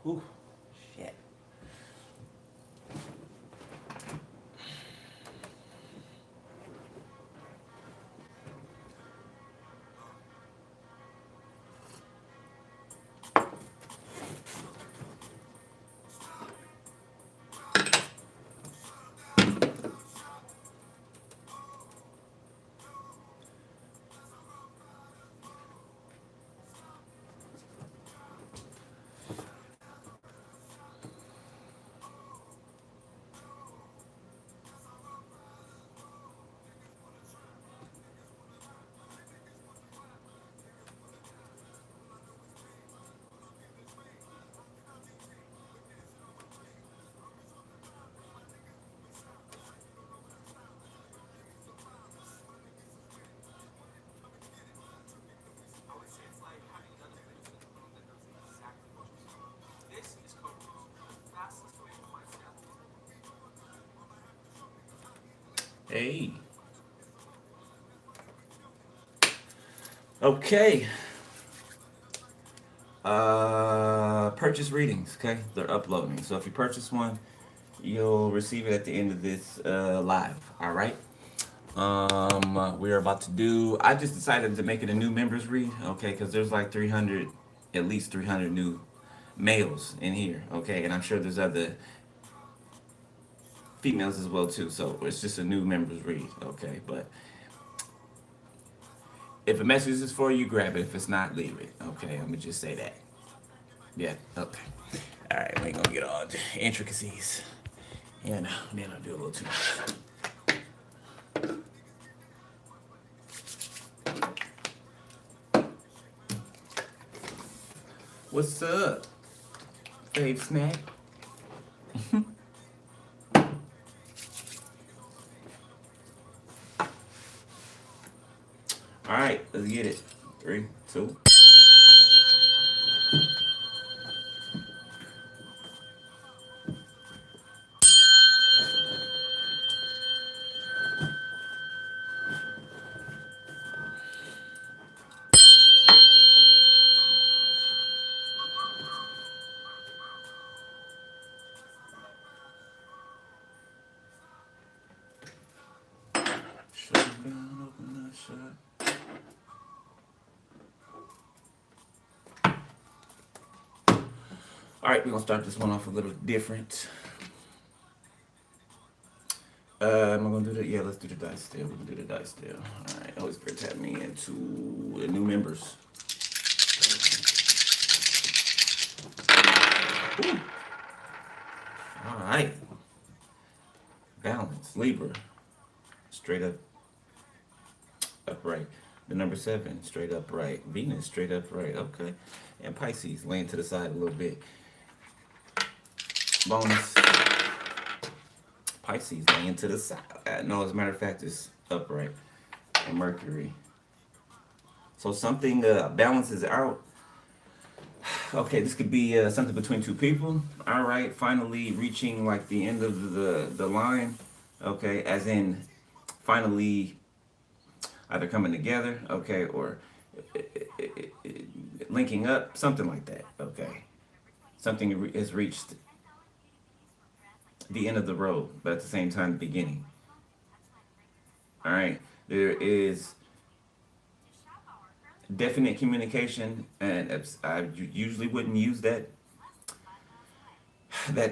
Ooh, shit. Hey. Okay. Purchase readings. Okay, they're uploading. So if you purchase one, you'll receive it at the end of this live. All right. We're about to do. I just decided to make it a new members read. Okay, because there's like 300, at least 300 new males in here. Okay, and I'm sure there's other females as well too. So it's just a new members read. Okay, but if a message is for you, grab it. If it's not, leave it. Okay, let me just say that. Yeah. Okay. All right. We ain't gonna get all the intricacies. And then I'll do a little too much. What's up, fave snack? All right, let's get it. Three, two. Shut down, open that shut. All right, we're gonna start this one off a little different. Am I gonna do that? Yeah, let's do the dice deal. We can do the dice deal. All right, Holy Spirit tap me into the new members. Ooh. All right, balance, Libra, straight up, upright. The number seven, straight upright. Venus, straight upright. Okay, and Pisces, laying to the side a little bit. Bonus. Pisces laying to the side. No, as a matter of fact, it's upright. And Mercury. So something balances out. Okay, this could be something between two people. All right, finally reaching like the end of the line. Okay, as in finally either coming together. Okay, or linking up, something like that. Okay, something has reached the end of the road, but at the same time, the beginning. All right, there is definite communication, and I usually wouldn't use that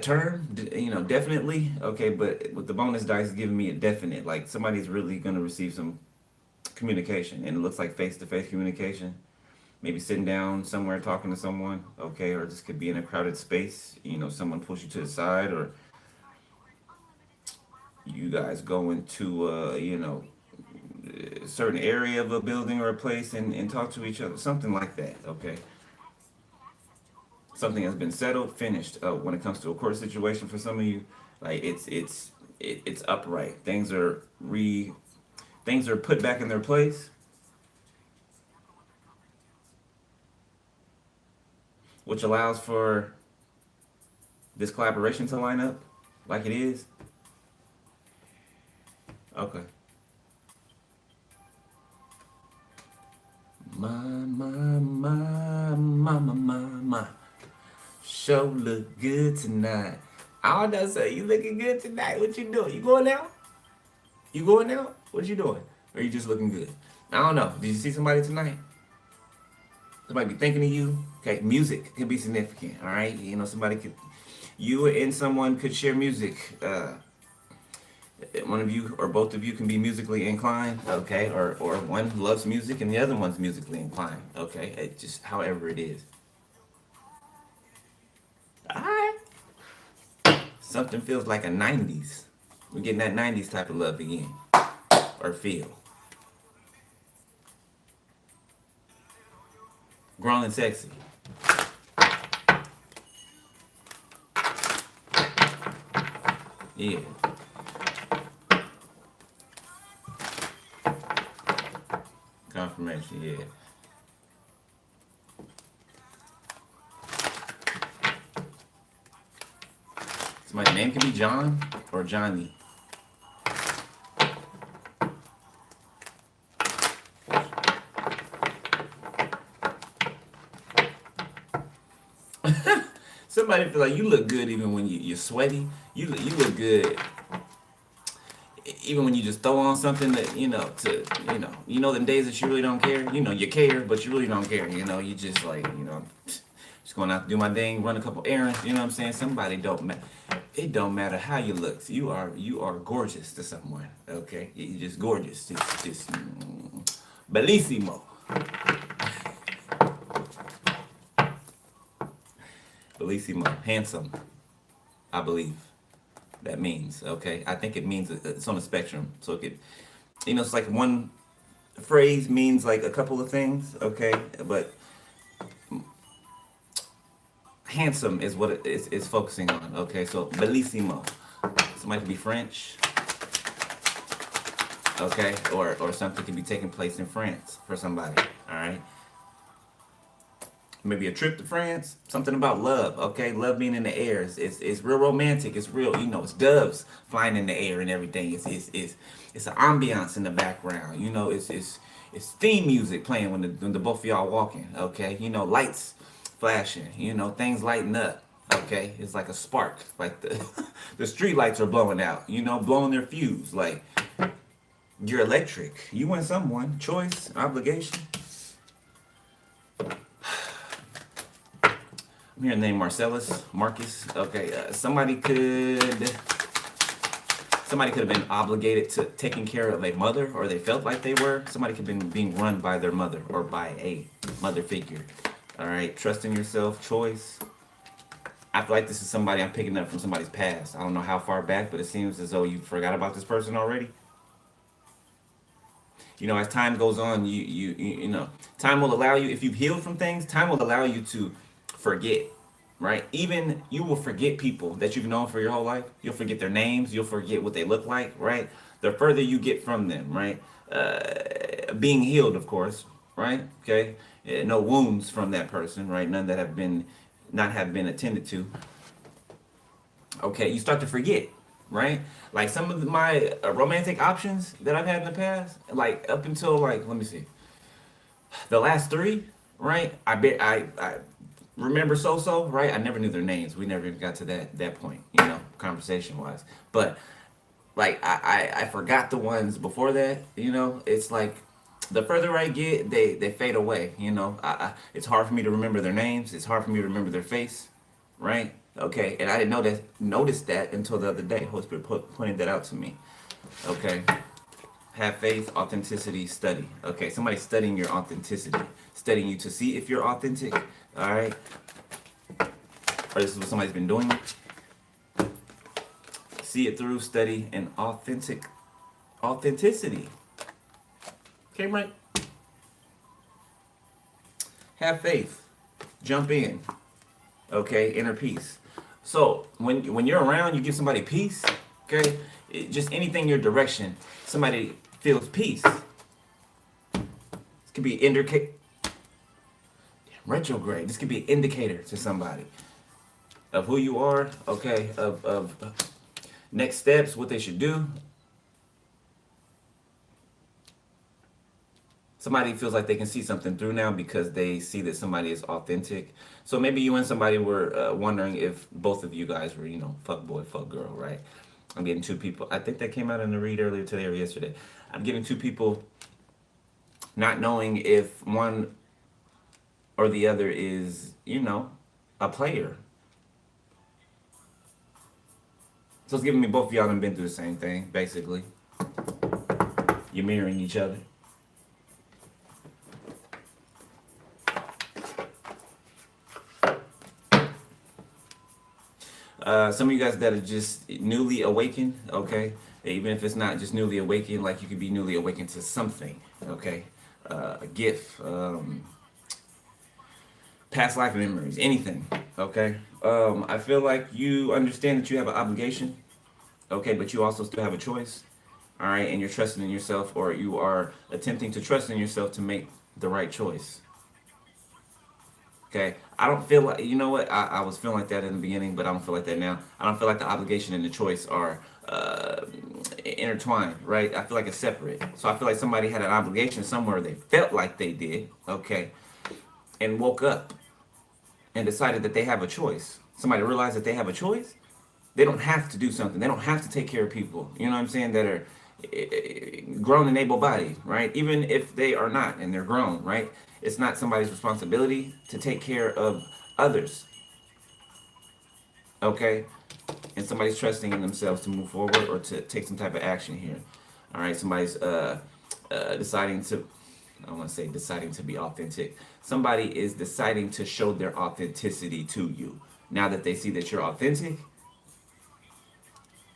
term. You know, definitely. Okay, but with the bonus dice giving me a definite, like somebody's really gonna receive some communication, and it looks like face-to-face communication. Maybe sitting down somewhere talking to someone. Okay, or this could be in a crowded space. You know, someone pulls you to the side, or you guys go into a certain area of a building or a place and talk to each other, something like that. Okay, something has been settled, finished. When it comes to a court situation for some of you, like it's upright. Things are put back in their place, which allows for this collaboration to line up like it is. Okay. My, my, my, my, my, my, my. Show look good tonight. I don't know, say you looking good tonight. What you doing? You going out? You going out? What you doing? Or you just looking good? I don't know. Did you see somebody tonight? Somebody be thinking of you. Okay, music can be significant. All right, you know, somebody could, you and someone could share music. One of you or both of you can be musically inclined. Okay, or one loves music and the other one's musically inclined. Okay, it just however it is. All right. Something feels like a '90s. We're getting that '90s type of love again, or feel. Grown and sexy. Yeah. Confirmation, yeah. Somebody's name can be John or Johnny. Somebody feel like you look good even when you're sweaty. You look good even when you just throw on something that them days that you really don't care. You know you care, but you really don't care. You know you just like just going out to do my thing, run a couple errands. You know what I'm saying? Somebody don't matter. It don't matter how you look. You are gorgeous to someone. Okay, you're just gorgeous. Just bellissimo. Bellissimo, handsome, I believe that means. Okay, I think it means it's on a spectrum. So it could, it's like one phrase means like a couple of things. Okay, but handsome is what it is focusing on. Okay, so bellissimo. Somebody could be French. Okay, or something could be taking place in France for somebody. All right. Maybe a trip to France, something about love, okay? Love being in the air. It's real romantic. It's real, it's doves flying in the air and everything. It's an ambiance in the background. It's theme music playing when the both of y'all walking, okay? Lights flashing, things lighting up, okay? It's like a spark, like the the street lights are blowing out, blowing their fuse. Like you're electric. You and someone, choice, obligation. I'm hearing the name Marcellus, Marcus. Okay, somebody could have been obligated to taking care of a mother, or they felt like they were. Somebody could have been being run by their mother or by a mother figure. All right, trusting yourself, choice. I feel like this is somebody I'm picking up from somebody's past. I don't know how far back, but it seems as though you forgot about this person already. As time goes on, time will allow you, if you've healed from things, time will allow you to forget, right? Even you will forget people that you've known for your whole life. You'll forget their names. You'll forget what they look like, right? The further you get from them, right? Being healed, of course, right? Okay, no wounds from that person, right? None that not have been attended to. Okay, you start to forget, right? Like some of my romantic options that I've had in the past, like up until like let me see, the last three, right? I remember so right. I never knew their names. We never even got to that point, conversation wise. But like I forgot the ones before that. It's like the further I get, they fade away. It's hard for me to remember their names. It's hard for me to remember their face, right? Okay, and I didn't notice that until the other day. Holy Spirit pointed that out to me. Okay, have faith, authenticity, study. Okay, somebody's studying your authenticity, studying you to see if you're authentic. All right, or this is what somebody's been doing. See it through, study, and authenticity. Okay, right. Have faith. Jump in. Okay, inner peace. So when you're around, you give somebody peace. Okay, just anything your direction, somebody feels peace. This could be retrograde. This could be an indicator to somebody of who you are. Okay, of next steps, what they should do. Somebody feels like they can see something through now because they see that somebody is authentic. So maybe you and somebody were wondering if both of you guys were, fuck boy, fuck girl, right? I'm getting two people. I think that came out in the read earlier today or yesterday. I'm getting two people not knowing if one or the other is, a player. So it's giving me both of y'all have been through the same thing, basically. You're mirroring each other. Some of you guys that are just newly awakened, okay? Even if it's not just newly awakened, like you could be newly awakened to something, okay? A gift, past life memories, anything, okay? I feel like you understand that you have an obligation, okay, but you also still have a choice, all right? And you're trusting in yourself, or you are attempting to trust in yourself to make the right choice. Okay, I don't feel like, you know what, I was feeling like that in the beginning, but I don't feel like that now. I don't feel like the obligation and the choice are intertwined, right? I feel like it's separate. So I feel like somebody had an obligation somewhere, they felt like they did, okay, and woke up and decided that they have a choice. Somebody realized that they have a choice. They don't have to do something. They don't have to take care of people, you know what I'm saying, that are grown and able-bodied, right? Even if they are not and they're grown, right? It's not somebody's responsibility to take care of others, okay? And somebody's trusting in themselves to move forward or to take some type of action here. All right, somebody's deciding to, I don't want to say deciding to be authentic. Somebody is deciding to show their authenticity to you. Now that they see that you're authentic,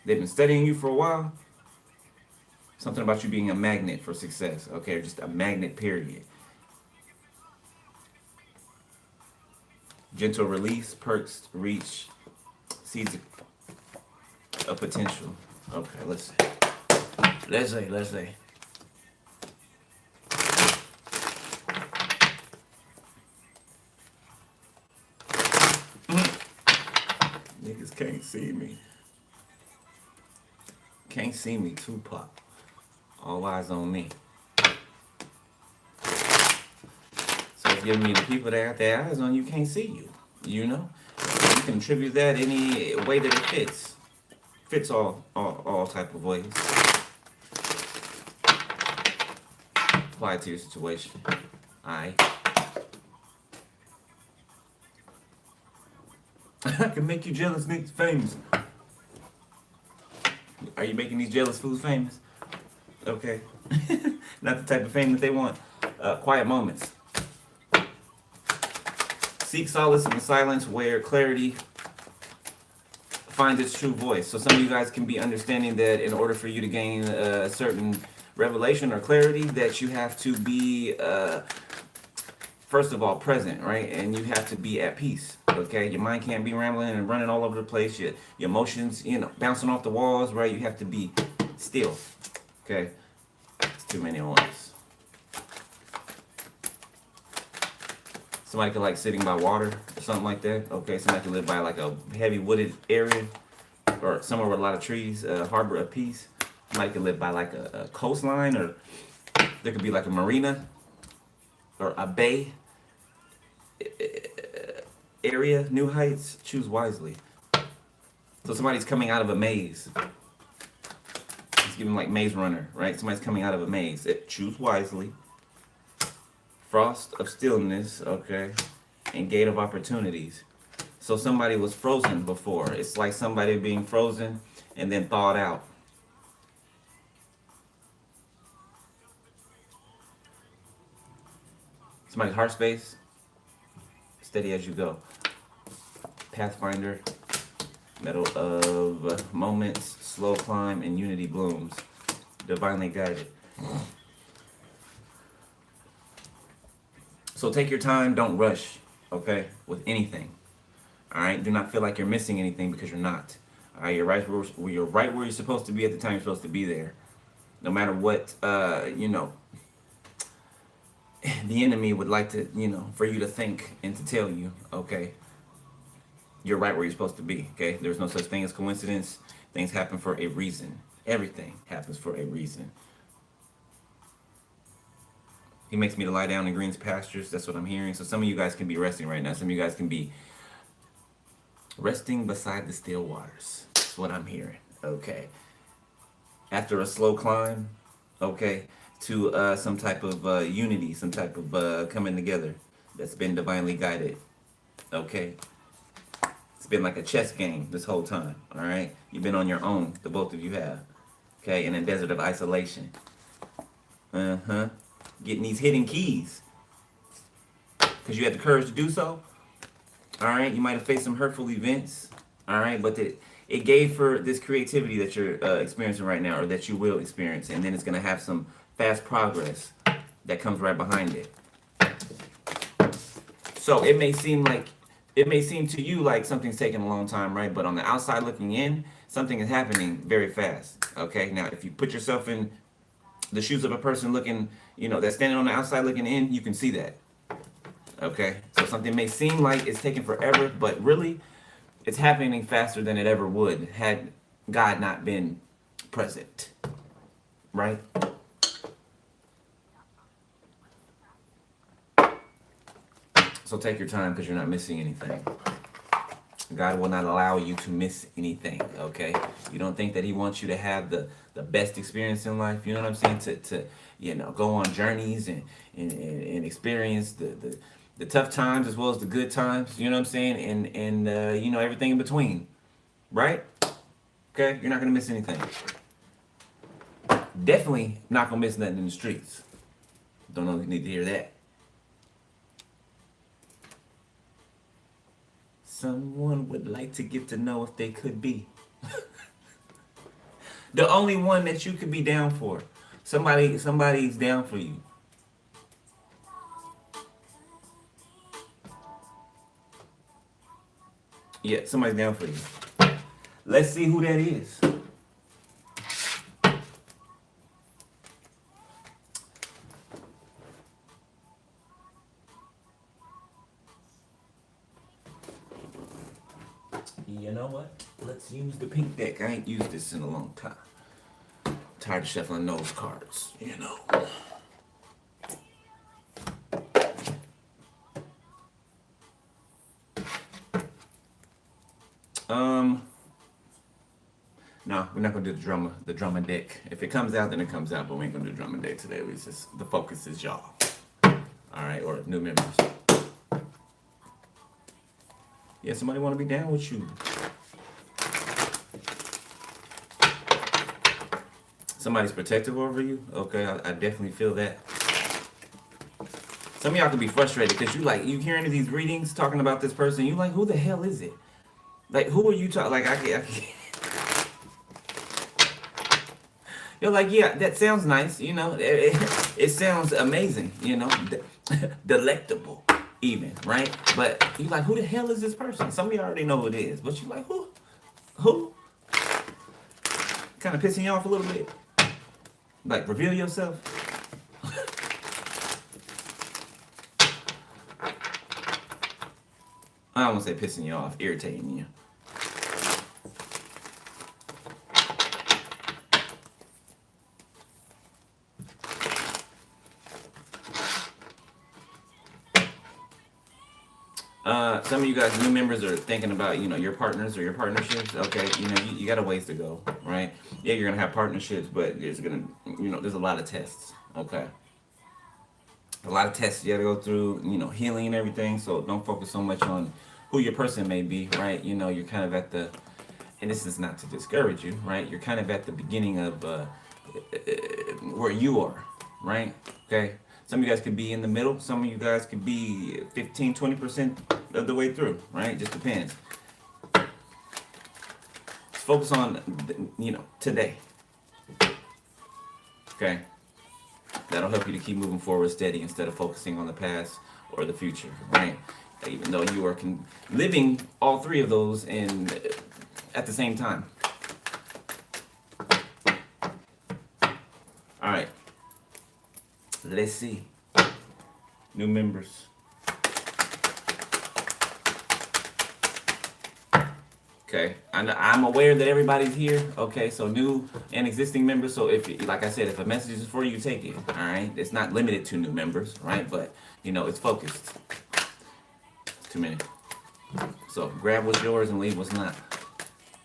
they've been studying you for a while. Something about you being a magnet for success, okay? Or just a magnet, period. Gentle release, perks, reach, seeds of potential. Okay, let's see. Let's see. Niggas can't see me. Can't see me, Tupac. All eyes on me. So it's giving me the people that have their eyes on you can't see you. You know? You can attribute that any way that it fits. Fits all type of ways. Apply it to your situation. Alright. I can make you jealous niggas famous. Are you making these jealous fools famous? Okay. Not the type of fame that they want. Quiet moments. Seek solace in the silence where clarity finds its true voice. So some of you guys can be understanding that in order for you to gain a certain revelation or clarity, that you have to be, first of all, present, right? And you have to be at peace, okay? Your mind can't be rambling and running all over the place. Your emotions, bouncing off the walls, right? You have to be still, okay? It's too many at once. Somebody could like sitting by water or something like that. Okay, somebody could live by like a heavy wooded area or somewhere with a lot of trees, harbor of peace. Somebody could live by like a coastline, or there could be like a marina or a bay area, new heights. Choose wisely. So somebody's coming out of a maze. It's giving like Maze Runner, right? Somebody's coming out of a maze. Choose wisely. Frost of stillness, okay, and gate of opportunities. So somebody was frozen before. It's like somebody being frozen and then thawed out. Somebody's heart space, steady as you go. Pathfinder, Metal of Moments, Slow Climb, and Unity Blooms. Divinely guided. So take your time, don't rush, okay, with anything. All right, do not feel like you're missing anything because you're not. All right, you're right where you're supposed to be at the time you're supposed to be there. No matter what, the enemy would like to, for you to think and to tell you, okay, you're right where you're supposed to be, okay? There's no such thing as coincidence. Things happen for a reason. Everything happens for a reason. He makes me to lie down in green pastures. That's what I'm hearing. So some of you guys can be resting right now. Some of you guys can be resting beside the still waters. That's what I'm hearing. Okay. After a slow climb, okay, to some type of unity, some type of coming together that's been divinely guided. Okay. It's been like a chess game this whole time. All right. You've been on your own. The both of you have. Okay. In a desert of isolation. Uh-huh. Getting these hidden keys. Because you had the courage to do so. All right. You might have faced some hurtful events. All right. But it gave for this creativity that you're experiencing right now, or that you will experience. And then it's going to have some fast progress that comes right behind it. So it may seem to you like something's taking a long time, right? But on the outside looking in, something is happening very fast. Okay. Now, if you put yourself in the shoes of a person looking, that's standing on the outside looking in, you can see that. Okay. So something may seem like it's taking forever, but really it's happening faster than it ever would had God not been present. Right? So take your time, because you're not missing anything. God will not allow you to miss anything, okay? You don't think that he wants you to have the best experience in life, you know what I'm saying? To go on journeys and experience the tough times as well as the good times, you know what I'm saying? And everything in between, right? Okay, you're not gonna miss anything. Definitely not gonna miss nothing in the streets. Don't know if you need to hear that. Someone would like to get to know if they could be. The only one that you could be down for. Somebody's down for you. Yeah, somebody's down for you. Let's see who that is. You know what? Let's use the pink deck. I ain't used this in a long time. Tired of shuffling those cards, No, we're not gonna do the drummer deck. If it comes out, then it comes out, but we ain't gonna do drummer deck today. It's just the focus is y'all. Alright, or new members. Yeah, somebody wanna be down with you. Somebody's protective over you. Okay, I definitely feel that. Some of y'all can be frustrated because you hearing these readings talking about this person. You like, who the hell is it? Like, who are you talking? Like, I can't. You're like, yeah, that sounds nice. It sounds amazing. Delectable, even, right? But you like, who the hell is this person? Some of you already know who it is, but you like, who? Who? Kind of pissing you off a little bit. Like, reveal yourself. I don't want to say pissing you off, irritating you. Some of you guys, new members, are thinking about, your partners or your partnerships. Okay, you got a ways to go, right? Yeah, you're gonna have partnerships, but there's a lot of tests. Okay, a lot of tests you gotta go through. Healing and everything. So don't focus so much on who your person may be, right? You're kind of at the, and this is not to discourage you, right? You're kind of at the beginning of where you are, right? Okay. Some of you guys could be in the middle. Some of you guys could be 15, 20% of the way through, right? Just depends. Just focus on, today. Okay? That'll help you to keep moving forward steady instead of focusing on the past or the future, right? Even though you are living all three of those at the same time. All right. Let's see. New members. Okay, I'm aware that everybody's here. Okay, so new and existing members. So if, like I said, if a message is for you, take it. All right, it's not limited to new members, right? But it's focused. It's too many. So grab what's yours and leave what's not.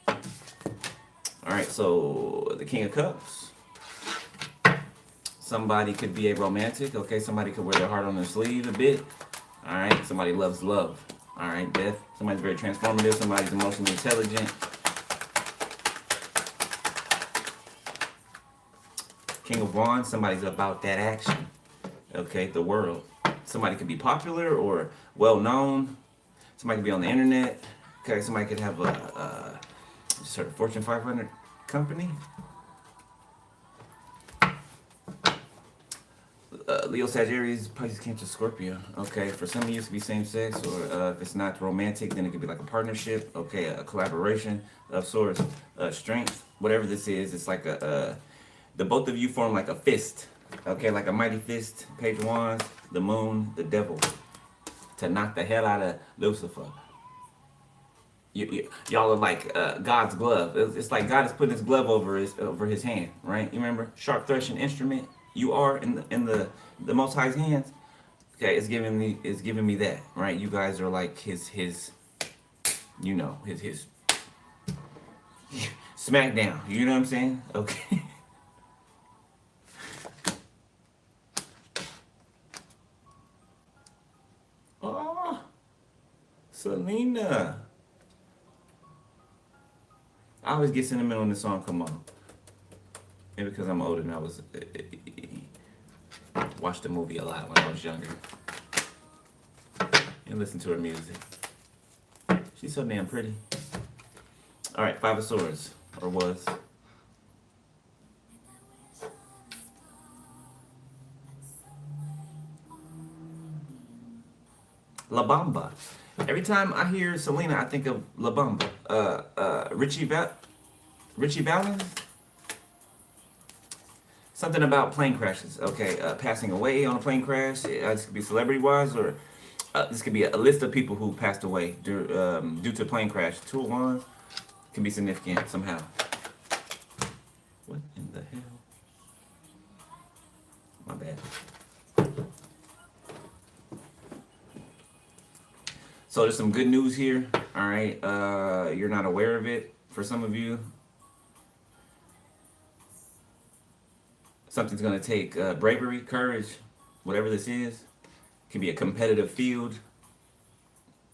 All right, so the King of Cups. Somebody could be a romantic. Okay, somebody could wear their heart on their sleeve a bit. All right, somebody loves love. All right, death. Somebody's very transformative. Somebody's emotionally intelligent. King of Wands. Somebody's about that action. Okay, the world. Somebody could be popular or well known. Somebody could be on the internet. Okay, somebody could have a sort of Fortune 500 company. Leo, Sagittarius, Pisces, Cancer, Scorpio. Okay, for some of you, it could be same sex, or if it's not romantic, then it could be like a partnership. Okay, a collaboration of sorts, strength. Whatever this is, it's like the both of you form like a fist. Okay, like a mighty fist. Page of Wands, the moon, the devil, to knock the hell out of Lucifer. Y'all are like God's glove. It's like God is putting His glove over his hand, right? You remember, sharp threshing instrument. You are in the Most High's hands. Okay, it's giving me that, right? You guys are like his smackdown. You know what I'm saying? Okay. Oh, Selena. I always get sentimental when the song come on. Maybe because I'm older and I was watched the movie a lot when I was younger and listened to her music. She's so damn pretty. All right, Five of Swords, or was. La Bamba. Every time I hear Selena, I think of La Bamba. Richie Valens. Something about plane crashes. Okay, passing away on a plane crash. This could be celebrity-wise, or this could be a list of people who passed away due to a plane crash. Two of Wands can be significant somehow. What in the hell? My bad. So there's some good news here. All right, you're not aware of it for some of you. Something's going to take bravery, courage, whatever this is. It can be a competitive field.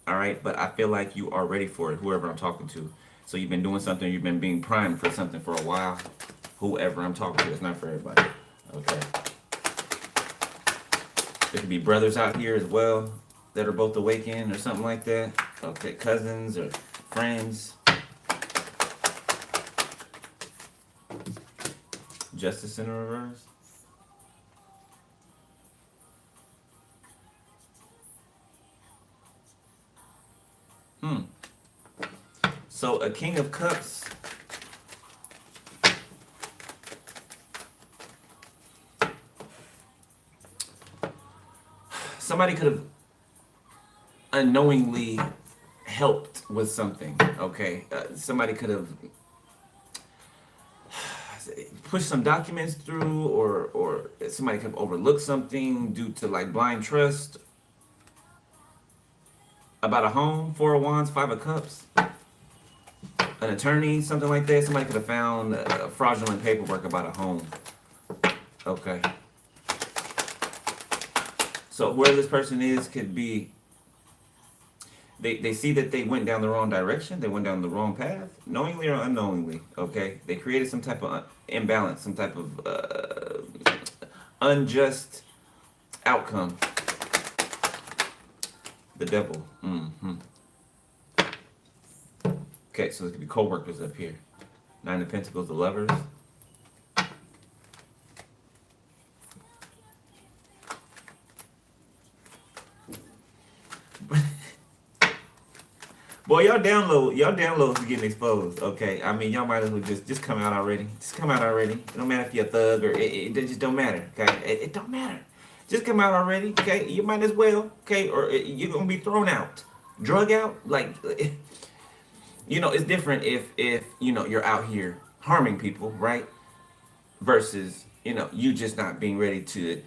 All right, but I feel like you are ready for it, whoever I'm talking to. So you've been doing something, you've been being primed for something for a while. Whoever I'm talking to, it's not for everybody. Okay. There could be brothers out here as well that are both awakened or something like that. Okay, cousins or friends. Justice in reverse. So a King of Cups. Somebody could have unknowingly helped with something. Okay, somebody could have push some documents through, or somebody could overlook something due to like blind trust about a home. Four of Wands, Five of Cups, an attorney, something like that. Somebody could have found fraudulent paperwork about a home. Okay, so whoever this person is could be, they see that they went down the wrong direction, they went down the wrong path, knowingly or unknowingly. Okay, they created some type of imbalance, some type of unjust outcome. The devil. Okay, so it could be co-workers up here. Nine of Pentacles, the lovers. Boy, y'all downloads are getting exposed. Okay, I mean, y'all might as well just come out already. Just come out already. It don't matter if you're a thug or it just don't matter. Okay, it don't matter. Just come out already. Okay, you might as well. Okay, or you're gonna be thrown out, drug out. Like You know, it's different if you know you're out here harming people, right? Versus you know you just not being ready to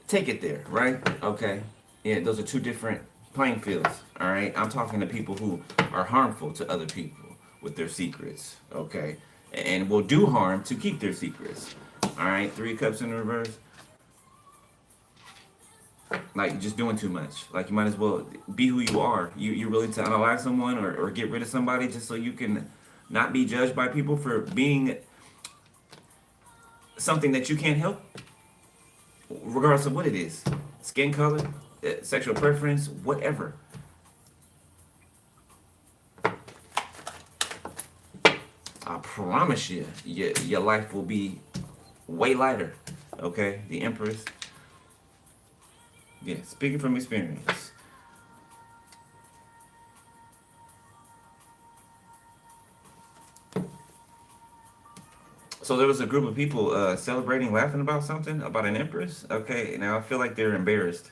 take it there, right? Okay. Yeah, those are two different playing fields. All right. I'm talking to people who are harmful to other people with their secrets. Okay. And will do harm to keep their secrets. All right. Three cups in the reverse. Like just doing too much. Like you might as well be who you are. You're willing to unalive someone or get rid of somebody just so you can not be judged by people for being something that you can't help, regardless of what it is, skin color, sexual preference, whatever. I promise you, your life will be way lighter. Okay, the Empress. Yeah, speaking from experience. So there was a group of people celebrating, laughing about something, about an Empress. Okay, now I feel like they're embarrassed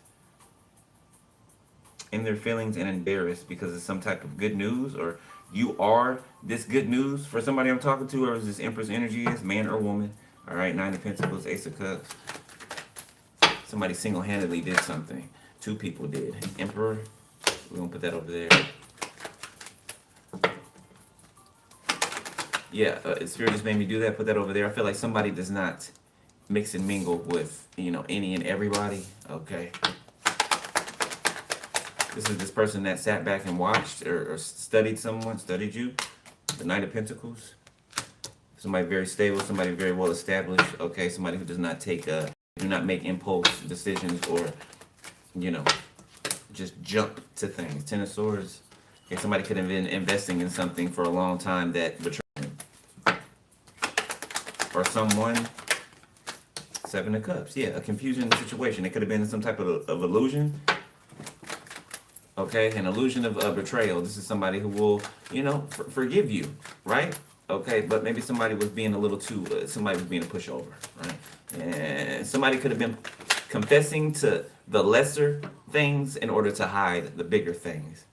in their feelings and embarrassed because it's some type of good news, or you are this good news for somebody I'm talking to, or is this Empress energy is man or woman. All right, Nine of Pentacles, Ace of Cups. Somebody single-handedly did something. Two people did. Emperor, we're gonna put that over there. Yeah, Spirit just made me do that. Put that over there. I feel like somebody does not mix and mingle with, you know, any and everybody. Okay. This is this person that sat back and watched or studied someone, studied you. The Knight of Pentacles. Somebody very stable, somebody very well established. Okay, somebody who does not take, do not make impulse decisions or, you know, just jump to things. Ten of Swords. Okay, somebody could have been investing in something for a long time that betrayed them. Or someone, Seven of Cups. Yeah, a confusion situation. It could have been some type of illusion. Okay, an illusion of betrayal. This is somebody who will, you know, forgive you, right? Okay, but maybe somebody was being a little too, somebody was being a pushover, right? And somebody could have been confessing to the lesser things in order to hide the bigger things.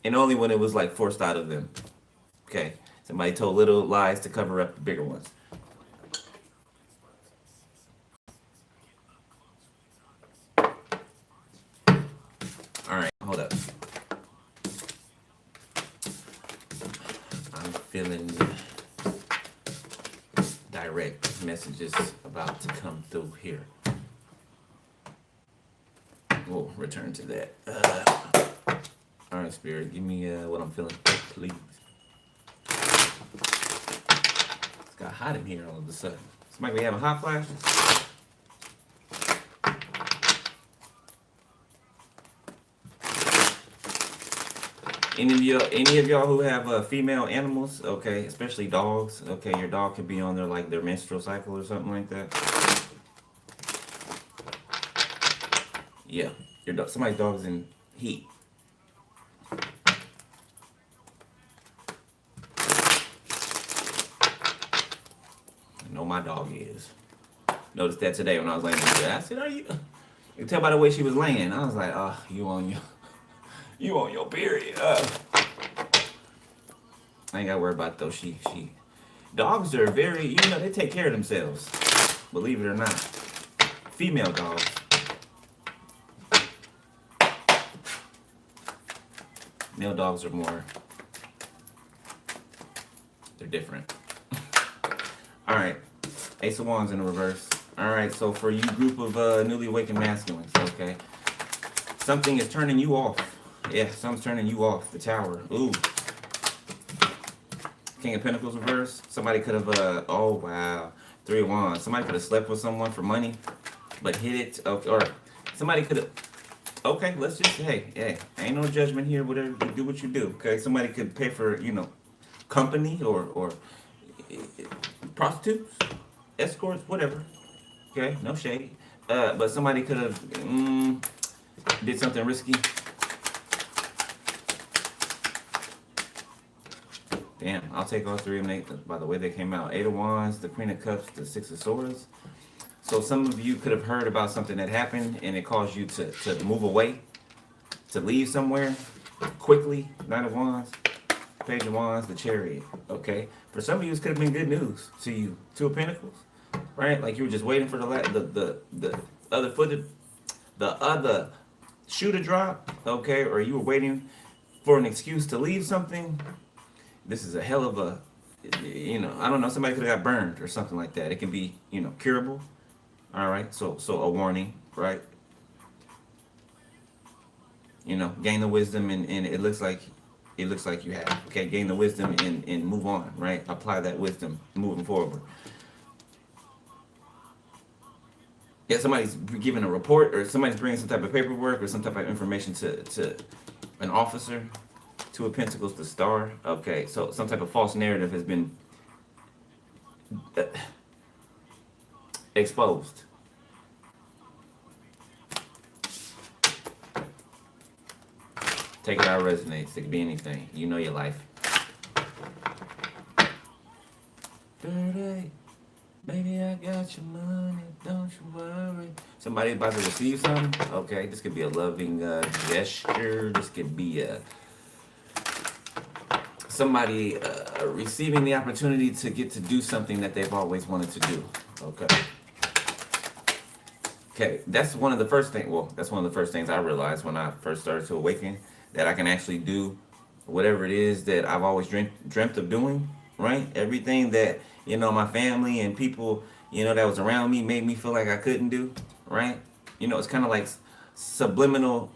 And only when it was like forced out of them. Okay, somebody told little lies to cover up the bigger ones. All right, hold up. I'm feeling direct messages about to come through here. We'll return to that. All right, Spirit, give me what I'm feeling, please. It's got hot in here all of a sudden. Somebody be having hot flashes? Any of y'all who have female animals, okay, especially dogs, okay, your dog could be on their like their menstrual cycle or something like that. Yeah, your dog, somebody's dog's in heat. I know my dog is. Noticed that today when I was laying in bed. I said, "Are you?" You can tell by the way she was laying. I was like, "Oh, you on your period." I ain't gotta worry about though. She dogs are very, you know, they take care of themselves. Believe it or not. Female dogs. Male dogs are more, they're different. All right. Ace of Wands in the reverse. All right, so for you group of newly awakened masculines, okay. Something is turning you off. Yeah, something's turning you off. The Tower. Ooh. King of Pentacles reverse. Somebody could have, oh wow. Three of Wands. Somebody could have slept with someone for money, but hit it. Okay, or somebody could have, okay, let's just, hey, ain't no judgment here. Whatever, you do what you do, okay? Somebody could pay for, you know, company or prostitutes, escorts, whatever. Okay, no shade. But somebody could have did something risky. Damn, I'll take all three of them by the way they came out. Eight of Wands, the Queen of Cups, the Six of Swords. So some of you could have heard about something that happened and it caused you to move away, to leave somewhere quickly. Nine of Wands. Page of Wands, the Chariot. Okay, for some of you, this could have been good news to you. Two of Pentacles, right? Like you were just waiting for the other foot, the other shoe to drop. Okay, or you were waiting for an excuse to leave something. This is a hell of a, I don't know. Somebody could have got burned or something like that. It can be, curable. All right, so a warning, right? Gain the wisdom, and it looks like you have. Okay, gain the wisdom and move on, right? Apply that wisdom moving forward. Yeah, somebody's giving a report, or somebody's bringing some type of paperwork or some type of information to an officer. Two of Pentacles, the Star. Okay, so some type of false narrative has been exposed. Take it out, resonates. It could be anything. You know your life. Dirty, baby, I got your money. Don't you worry. Somebody about to receive something? Okay, this could be a loving gesture. This could be somebody receiving the opportunity to get to do something that they've always wanted to do. Okay. Okay, that's one of the first things. Well, that's one of the first things I realized when I first started to awaken, that I can actually do whatever it is that I've always dreamt of doing. Right? Everything that my family and people that was around me made me feel like I couldn't do. Right? It's kind of like subliminal.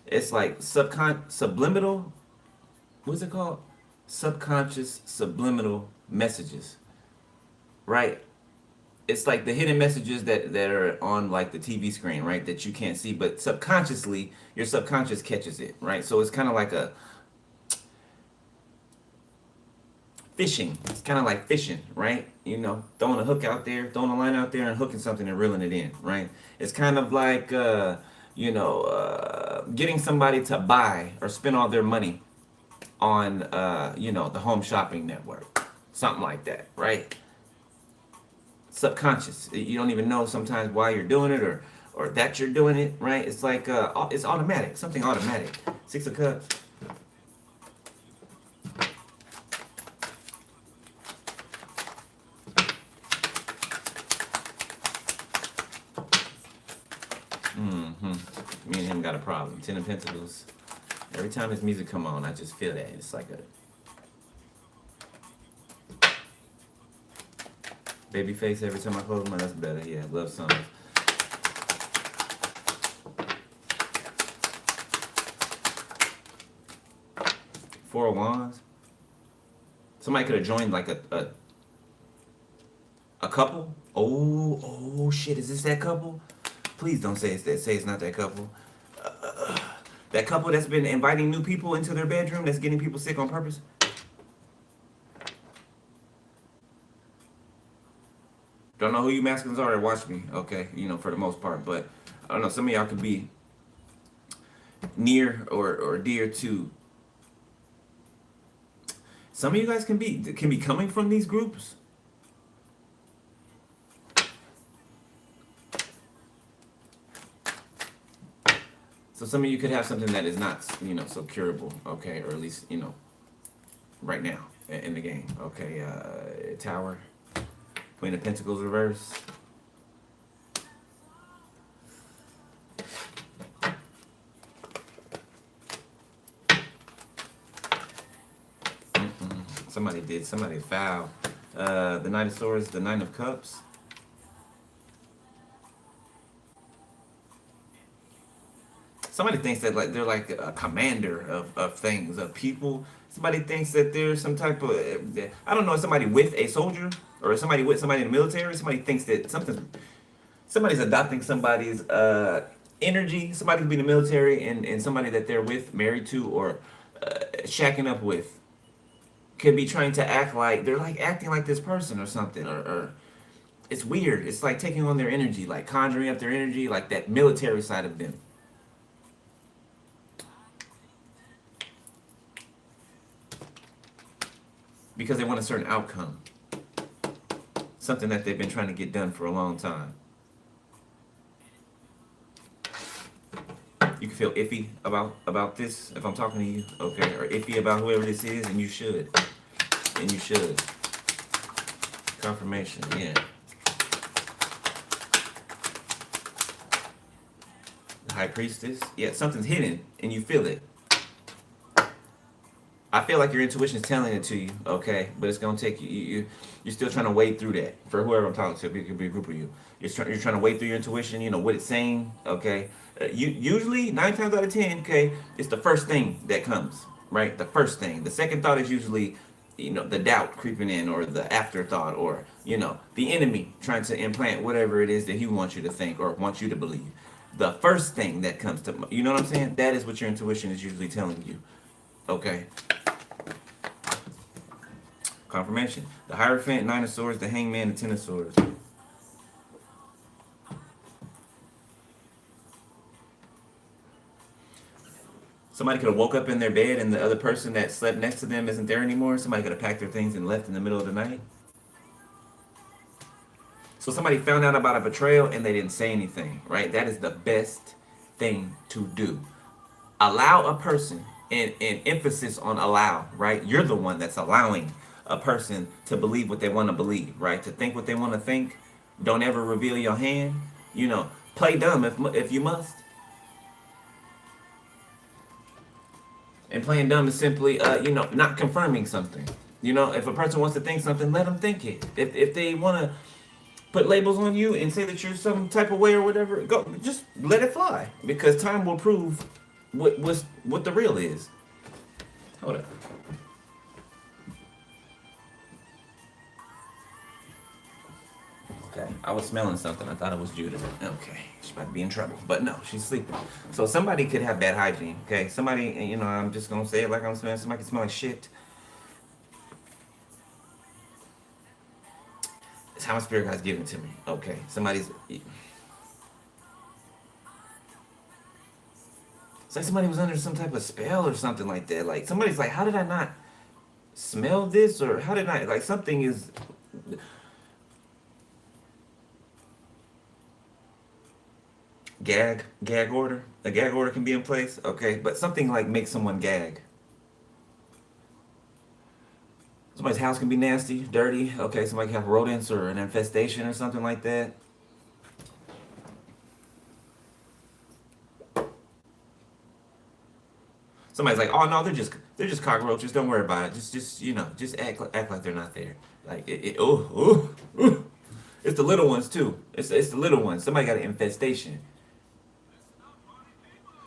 It's like subliminal. What's it called? Subconscious subliminal messages. Right? It's like the hidden messages that are on like the TV screen, right? That you can't see, but subconsciously, your subconscious catches it, right? So it's kind of like a fishing. It's kind of like fishing, right? Throwing a hook out there, throwing a line out there and hooking something and reeling it in, right? It's kind of like, getting somebody to buy or spend all their money on, the home shopping network, something like that, right? Subconscious. You don't even know sometimes why you're doing it or that you're doing it, right? It's like it's automatic, something automatic. Six of Cups. Me and him got a problem. Ten of Pentacles. Every time his music come on, I just feel that. It's like a baby face every time I close my eyes. That's better. Yeah, love songs. Four of Wands. Somebody could have joined like a couple. Oh shit! Is this that couple? Please don't say it's that. Say it's not that couple. That couple that's been inviting new people into their bedroom, that's getting people sick on purpose. Don't know who you masculines are that watch me, okay? For the most part, but I don't know. Some of y'all could be near or dear to. Some of you guys can be coming from these groups. So some of you could have something that is not, so curable, okay, or at least, right now in the game, okay. Tower, Queen of Pentacles reverse. Somebody foul. The Knight of Swords, the Nine of Cups. Somebody thinks that they're like a commander of things, of people. Somebody thinks that there's some type of, I don't know, somebody with a soldier or somebody with somebody in the military. Somebody thinks that somebody's adopting somebody's energy. Somebody could be in the military and somebody that they're with, married to, or shacking up with could be trying to act like, they're like acting like this person or something, or it's weird. It's like taking on their energy, like conjuring up their energy, like that military side of them. Because they want a certain outcome. Something that they've been trying to get done for a long time. You can feel iffy about this if I'm talking to you, okay, or iffy about whoever this is, and you should, and you should. Confirmation, yeah. The High Priestess, yeah, something's hidden, and you feel it. I feel like your intuition is telling it to you, okay, but it's gonna take you're still trying to wade through that. For whoever I'm talking to, it could be a group of you. You're trying to wade through your intuition, you know what it's saying, okay. You usually 9 times out of 10, okay, it's the first thing that comes, right? The first thing. The second thought is usually, the doubt creeping in, or the afterthought, or the enemy trying to implant whatever it is that he wants you to think or wants you to believe. The first thing that comes to, you know what I'm saying? That is what your intuition is usually telling you, okay. Confirmation. The Hierophant, 9 of Swords, the Hangman, the 10 of Swords. Somebody could have woke up in their bed and the other person that slept next to them isn't there anymore. Somebody could have packed their things and left in the middle of the night. So somebody found out about a betrayal and they didn't say anything, right? That is the best thing to do. Allow a person, and emphasis on allow, right? You're the one that's allowing a person to believe what they want to believe, right? To think what they want to think. Don't ever reveal your hand. Play dumb if you must. And playing dumb is simply, not confirming something. If a person wants to think something, let them think it. If they want to put labels on you and say that you're some type of way or whatever, go just let it fly, because time will prove what the real is. Hold up. Okay, I was smelling something. I thought it was Judith. Okay, she's about to be in trouble. But no, she's sleeping. So somebody could have bad hygiene. Okay, somebody, I'm just gonna say it like I'm smelling. Somebody can smell like shit. It's how my spirit God's giving it to me. Okay, somebody's. It's like somebody was under some type of spell or something like that. Like somebody's like, how did I not smell this, or how did I, like, something is. Gag order. A gag order can be in place, okay, but something like makes someone gag. Somebody's house can be nasty, dirty, okay, somebody can have rodents or an infestation or something like that. Somebody's like, oh no, they're just cockroaches, don't worry about it. Just act like they're not there. Like it's the little ones too. It's the little ones. Somebody got an infestation.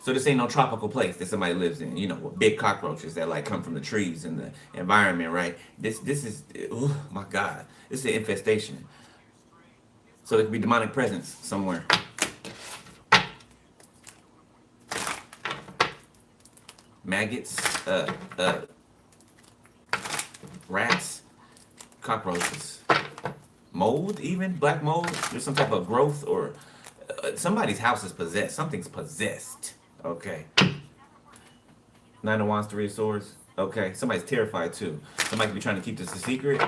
So this ain't no tropical place that somebody lives in, with big cockroaches that like come from the trees and the environment, right? This is, oh my God, this is an infestation. So there could be demonic presence somewhere. Maggots, rats, cockroaches, mold, even black mold. There's some type of growth, or somebody's house is possessed. Something's possessed. Okay. 9 of Wands, 3 of Swords. Okay. Somebody's terrified too. Somebody could be trying to keep this a secret.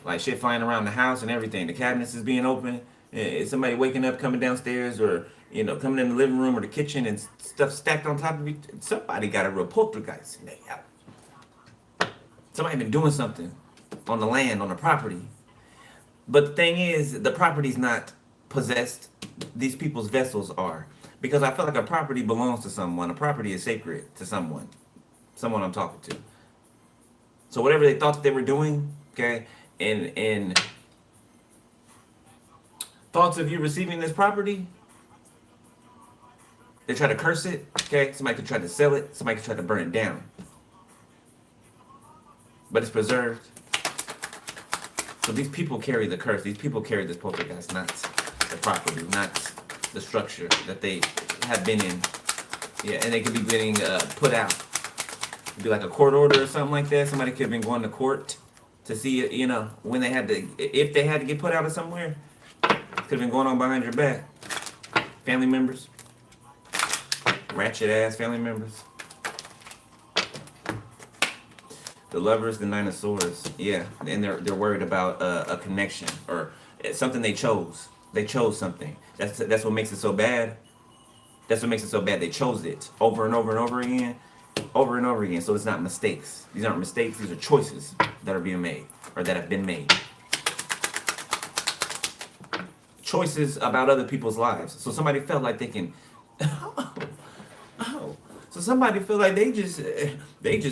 Like shit flying around the house and everything. The cabinets is being open. Is somebody waking up, coming downstairs, or coming in the living room or the kitchen and stuff stacked on top of it. Somebody got a real poltergeist in their house. Somebody been doing something on the land, on the property. But the thing is, the property's not possessed. These people's vessels are. Because I feel like a property belongs to someone. A property is sacred to someone. Someone I'm talking to. So whatever they thought that they were doing, okay, and thoughts of you receiving this property, they try to curse it, okay? Somebody could try to sell it. Somebody could try to burn it down. But it's preserved. So these people carry the curse. These people carry this poltergeist, not the property, not the structure that they have been in. Yeah, and they could be getting put out. It'd be like a court order or something like that. Somebody could have been going to court to see, when they had to, if they had to get put out of somewhere. Could have been going on behind your back. Family members. Ratchet ass family members. The Lovers, the 9 of Swords. Yeah, and they're worried about a connection or something they chose. They chose something. That's what makes it so bad. That's what makes it so bad. They chose it over and over and over again, over and over again. So it's not mistakes. These aren't mistakes. These are choices that are being made or that have been made. Choices about other people's lives. So somebody felt like they can. Oh. So somebody feel like they just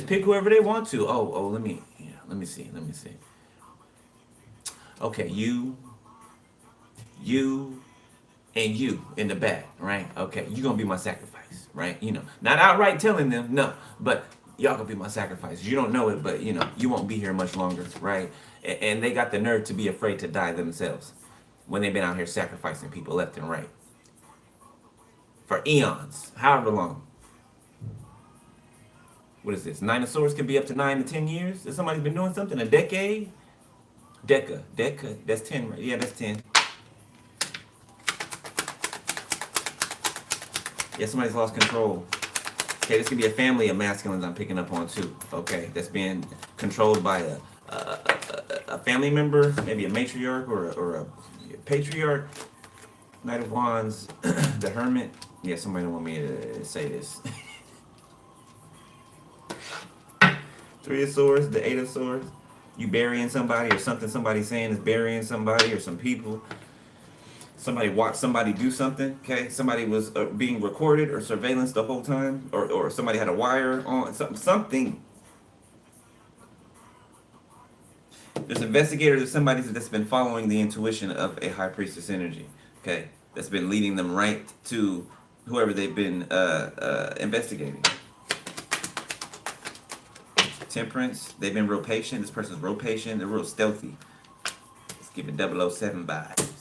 pick whoever they want to. Let me see. Okay, you, and you in the back, right? Okay, you gonna be my sacrifice, right? Not outright telling them no, but y'all gonna be my sacrifice. You don't know it, but you won't be here much longer, right? And they got the nerve to be afraid to die themselves when they've been out here sacrificing people left and right for eons, however long. What is this? Dinosaurs can be up to 9 to 10 years. If somebody's been doing something a decade, deca. That's 10, right? Yeah, that's 10. Yeah, somebody's lost control. Okay, this could be a family of masculines I'm picking up on too. Okay, that's being controlled by a family member, maybe a matriarch or a patriarch. Knight of Wands, the Hermit. Yeah, somebody don't want me to say this. Three of Swords, the Eight of Swords. You burying somebody or something somebody's saying is burying somebody or some people. Somebody watched somebody do something, okay? Somebody was being recorded or surveillance the whole time, or somebody had a wire on, something. There's investigators or somebody that's been following the intuition of a high priestess energy, okay? That's been leading them right to whoever they've been investigating. Temperance, they've been real patient. This person's real patient. They're real stealthy. Let's give it 007 vibes.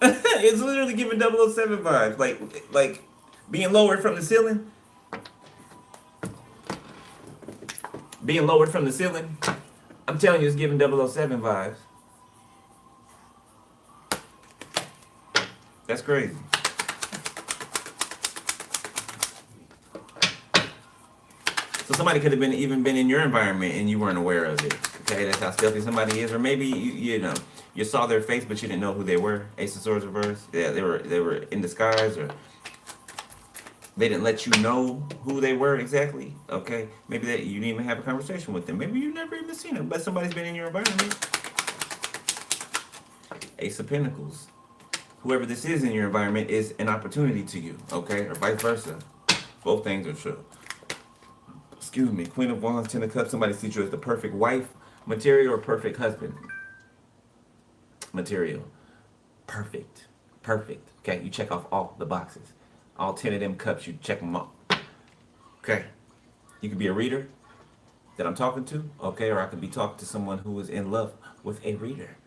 It's literally giving 007 vibes. Like being lowered from the ceiling. Being lowered from the ceiling. I'm telling you, it's giving 007 vibes. That's crazy. So somebody could have even been in your environment and you weren't aware of it. Okay, that's how stealthy somebody is. Or maybe you saw their face but you didn't know who they were. Ace of Swords reverse. Yeah, they were in disguise, or they didn't let you know who they were exactly. Okay, maybe that you didn't even have a conversation with them. Maybe you've never even seen them, but somebody's been in your environment. Ace of Pentacles. Whoever this is in your environment is an opportunity to you, okay? Or vice versa. Both things are true. Excuse me. Queen of Wands, Ten of Cups. Somebody sees you as the perfect wife material or perfect husband material. Perfect. Perfect. Okay, you check off all the boxes. All 10 of them cups, you check them off. Okay. You could be a reader that I'm talking to, okay? Or I could be talking to someone who is in love with a reader.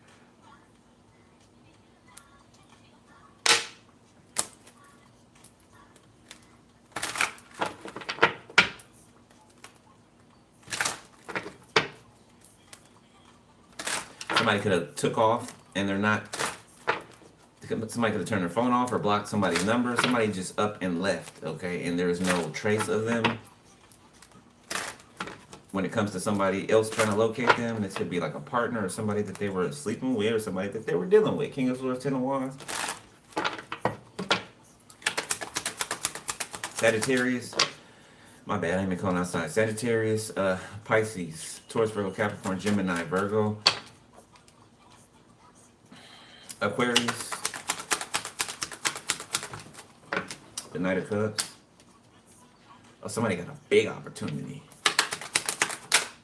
Somebody could have took off and they're not. Somebody could have turned their phone off or blocked somebody's number. Somebody just up and left, okay? And there's no trace of them. When it comes to somebody else trying to locate them, this could be like a partner or somebody that they were sleeping with or somebody that they were dealing with. King of Swords, Ten of Wands. Sagittarius. My bad, I ain't been calling outside. Sagittarius, Pisces, Taurus, Virgo, Capricorn, Gemini, Virgo. Aquarius, the Knight of Cups. Oh, somebody got a big opportunity.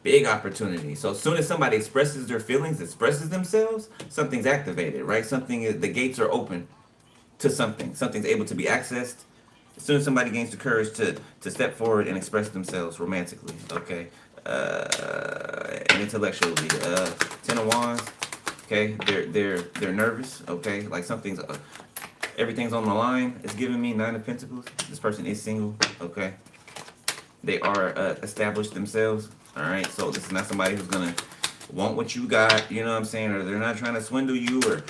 Big opportunity. So as soon as somebody expresses their feelings, expresses themselves, something's activated, right? The gates are open to something. Something's able to be accessed. As soon as somebody gains the courage to step forward and express themselves romantically, okay? And intellectually. Ten of Wands. Okay, they're nervous. Okay, like everything's on the line. It's giving me Nine of Pentacles. This person is single. Okay, they are established themselves. All right, so this is not somebody who's gonna want what you got. You know what I'm saying? Or they're not trying to swindle you or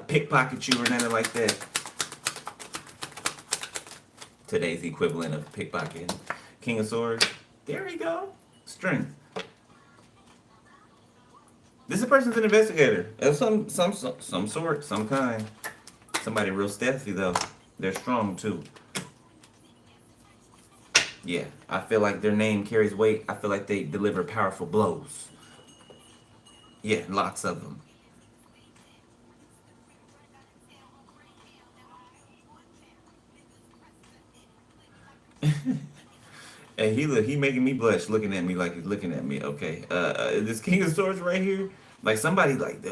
pickpocket you or nothing like that. Today's equivalent of pickpocketing. King of Swords. There we go. Strength. This person's an investigator of some sort, some kind. Somebody real stealthy though. They're strong too. Yeah, I feel like their name carries weight. I feel like they deliver powerful blows. Yeah, lots of them. And he making me blush looking at me like he's looking at me. Okay, this King of Swords right here, like somebody like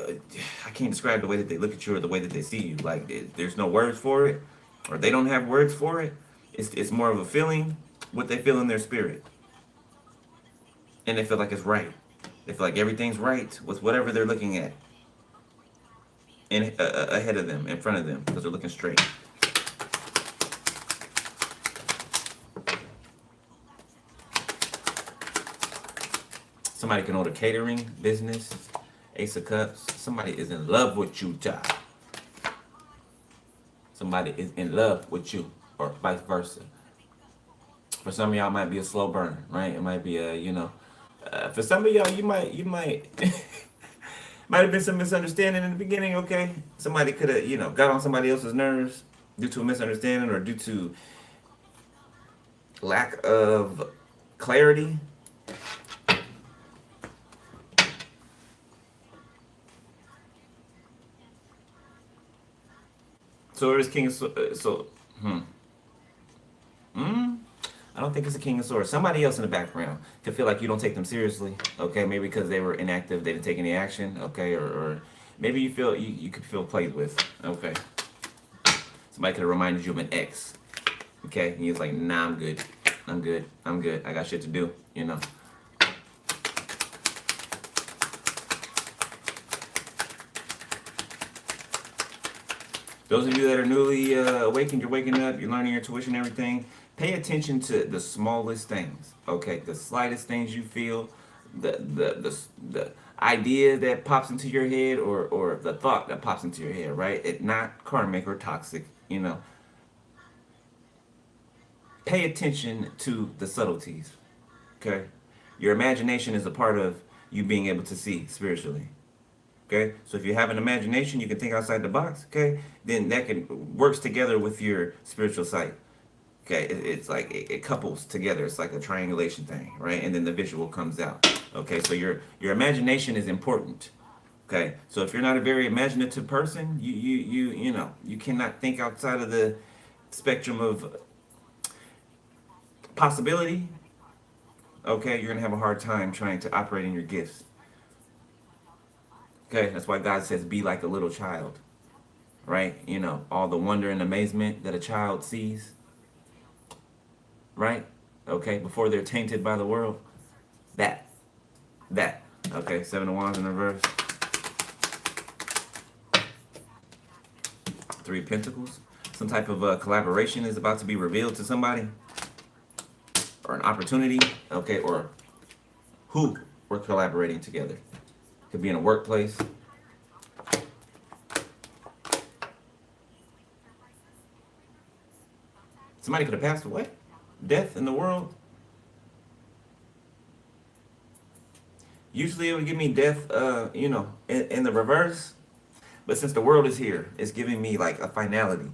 I can't describe the way that they look at you or the way that they see you. Like there's no words for it, or they don't have words for it. It's more of a feeling, what they feel in their spirit, and they feel like it's right. They feel like everything's right with whatever they're looking at, and ahead of them, in front of them, because they're looking straight. Somebody can own a catering business, Ace of Cups. Somebody is in love with you, child. Somebody is in love with you, or vice versa. For some of y'all, it might be a slow burn, right? It might be a, for some of y'all, you might, might have been some misunderstanding in the beginning. Okay, somebody could have, got on somebody else's nerves due to a misunderstanding or due to lack of clarity. So it is King of hmm. Mm, I don't think it's a King of Swords. Somebody else in the background could feel like you don't take them seriously. Okay, maybe because they were inactive, they didn't take any action. Okay, or maybe you feel you could feel played with. Okay, somebody could have reminded you of an ex. Okay, and he was like, "Nah, I'm good. I'm good. I'm good. I got shit to do." Those of you that are newly awakened, you're waking up, you're learning your tuition, everything. Pay attention to the smallest things. Okay, the slightest things you feel, the idea that pops into your head, or the thought that pops into your head. Right? It's not karmic or toxic. Pay attention to the subtleties. Okay, your imagination is a part of you being able to see spiritually. Okay, so if you have an imagination, you can think outside the box. Okay, then that can works together with your spiritual sight. Okay, it's like it couples together. It's like a triangulation thing, right? And then the visual comes out. Okay, so your imagination is important. Okay, so if you're not a very imaginative person, you cannot think outside of the spectrum of possibility. Okay, you're gonna have a hard time trying to operate in your gifts. Okay, that's why God says, "Be like a little child." Right? All the wonder and amazement that a child sees, right? Okay, before they're tainted by the world. That, that. Okay, Seven of Wands in reverse. Three of Pentacles. Some type of collaboration is about to be revealed to somebody, or an opportunity. Okay, or who we're collaborating together. Could be in a workplace. Somebody could have passed away. Death in the world. Usually it would give me death, in the reverse. But since the world is here, it's giving me like a finality.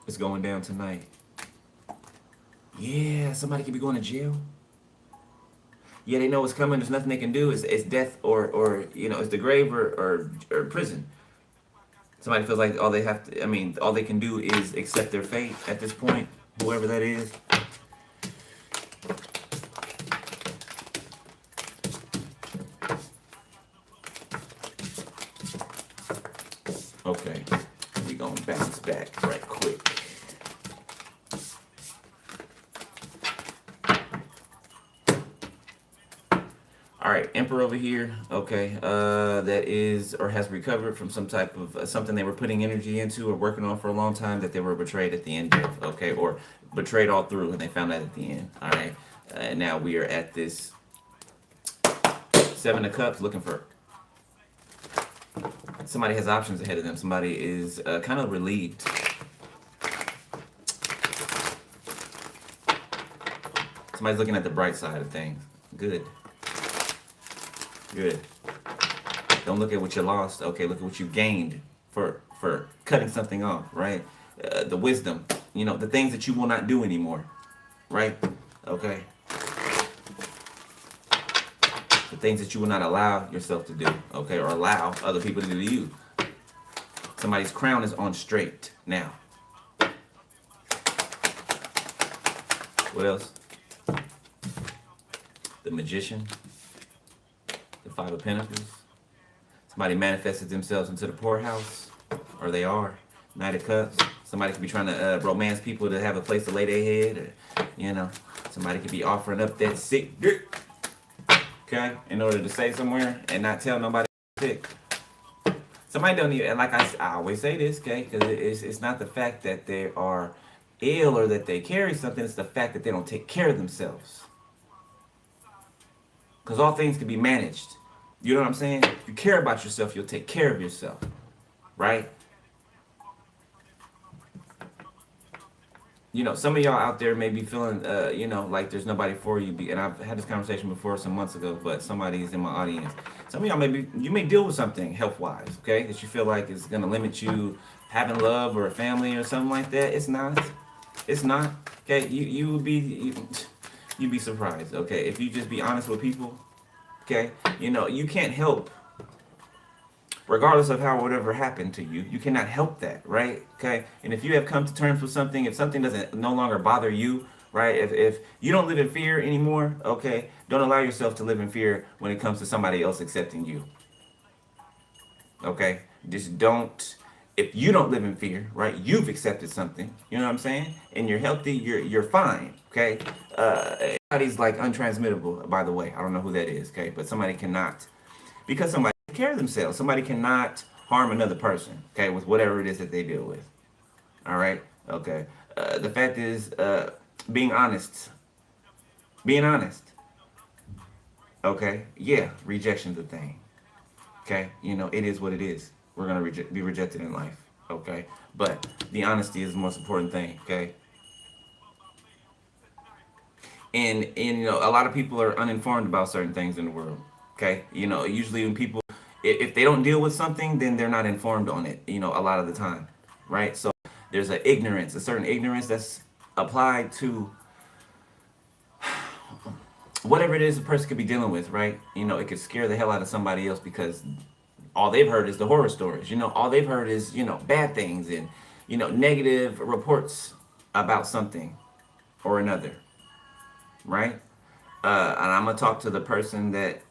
It's going down tonight. Yeah, somebody could be going to jail. Yeah, they know what's coming. There's nothing they can do. It's death, or it's the grave, or prison. Somebody feels like all they have to. I mean, all they can do is accept their fate at this point, whoever that is. Okay, we gonna bounce back right quick. All right, Emperor over here. Okay, that is or has recovered from some type of something they were putting energy into or working on for a long time that they were betrayed at the end of. Okay, or betrayed all through and they found that at the end. All right, and now we are at this Seven of Cups, looking for somebody has options ahead of them. Somebody is kind of relieved. Somebody's looking at the bright side of things. Good. Good. Don't look at what you lost. Okay, look at what you gained for cutting something off, right? The wisdom, the things that you will not do anymore, right? Okay. The things that you will not allow yourself to do, okay, or allow other people to do to you. Somebody's crown is on straight now. What else? The Magician, the Five of Pentacles. Somebody manifested themselves into the poorhouse, or they are. Knight of Cups. Somebody could be trying to romance people to have a place to lay their head, or, somebody could be offering up that sick dick, okay, in order to stay somewhere and not tell nobody sick. Somebody don't even, and like I always say this, okay, because it's not the fact that they are ill or that they carry something, it's the fact that they don't take care of themselves. Because all things can be managed. You know what I'm saying? If you care about yourself, you'll take care of yourself. Right? Some of y'all out there may be feeling, like there's nobody for you. And I've had this conversation before some months ago, but somebody's in my audience. Some of y'all you may deal with something health-wise, okay, that you feel like is going to limit you having love or a family or something like that. It's not. It's not. Okay, you'd be surprised, okay, if you just be honest with people. Okay, you can't help, regardless of how whatever happened to you, you cannot help that, right? Okay, and if you have come to terms with something, if something doesn't no longer bother you, right? If you don't live in fear anymore, okay, don't allow yourself to live in fear when it comes to somebody else accepting you. Okay, just don't. If you don't live in fear, right? You've accepted something. You know what I'm saying? And you're healthy. You're fine. Okay. Somebody's like untransmittable. By the way, I don't know who that is. Okay, but somebody cannot, because somebody takes care of themselves. Somebody cannot harm another person. Okay, with whatever it is that they deal with. All right. Okay. The fact is, being honest. Being honest. Okay. Yeah. Rejection's a thing. Okay. It is what it is. We're going to be rejected in life, okay? But the honesty is the most important thing, okay? And a lot of people are uninformed about certain things in the world, okay? Usually when people, if they don't deal with something, then they're not informed on it, a lot of the time, right? So there's a certain ignorance that's applied to whatever it is a person could be dealing with, right? It could scare the hell out of somebody else because all they've heard is the horror stories. All they've heard is, bad things and, negative reports about something or another, right? And I'm going to talk to the person that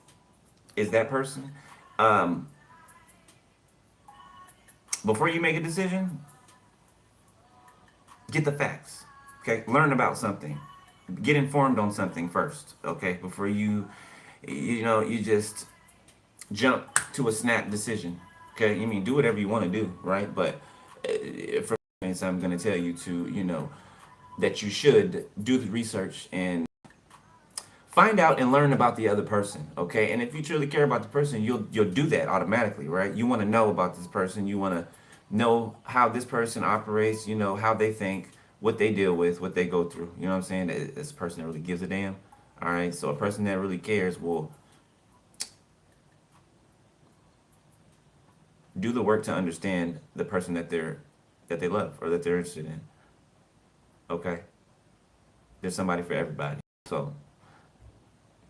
is that person. Before you make a decision, get the facts, okay? Learn about something. Get informed on something first, okay? Before you just jump to a snap decision. Okay, do whatever you want to do, right? But for instance, I'm going to tell you to, that you should do the research and find out and learn about the other person. Okay, and if you truly care about the person, you'll do that automatically, right? You want to know about this person. You want to know how this person operates. How they think, what they deal with, what they go through. You know what I'm saying? It's a person that really gives a damn. All right, so a person that really cares will do the work to understand the person that they love or that they're interested in. Okay? There's somebody for everybody. So,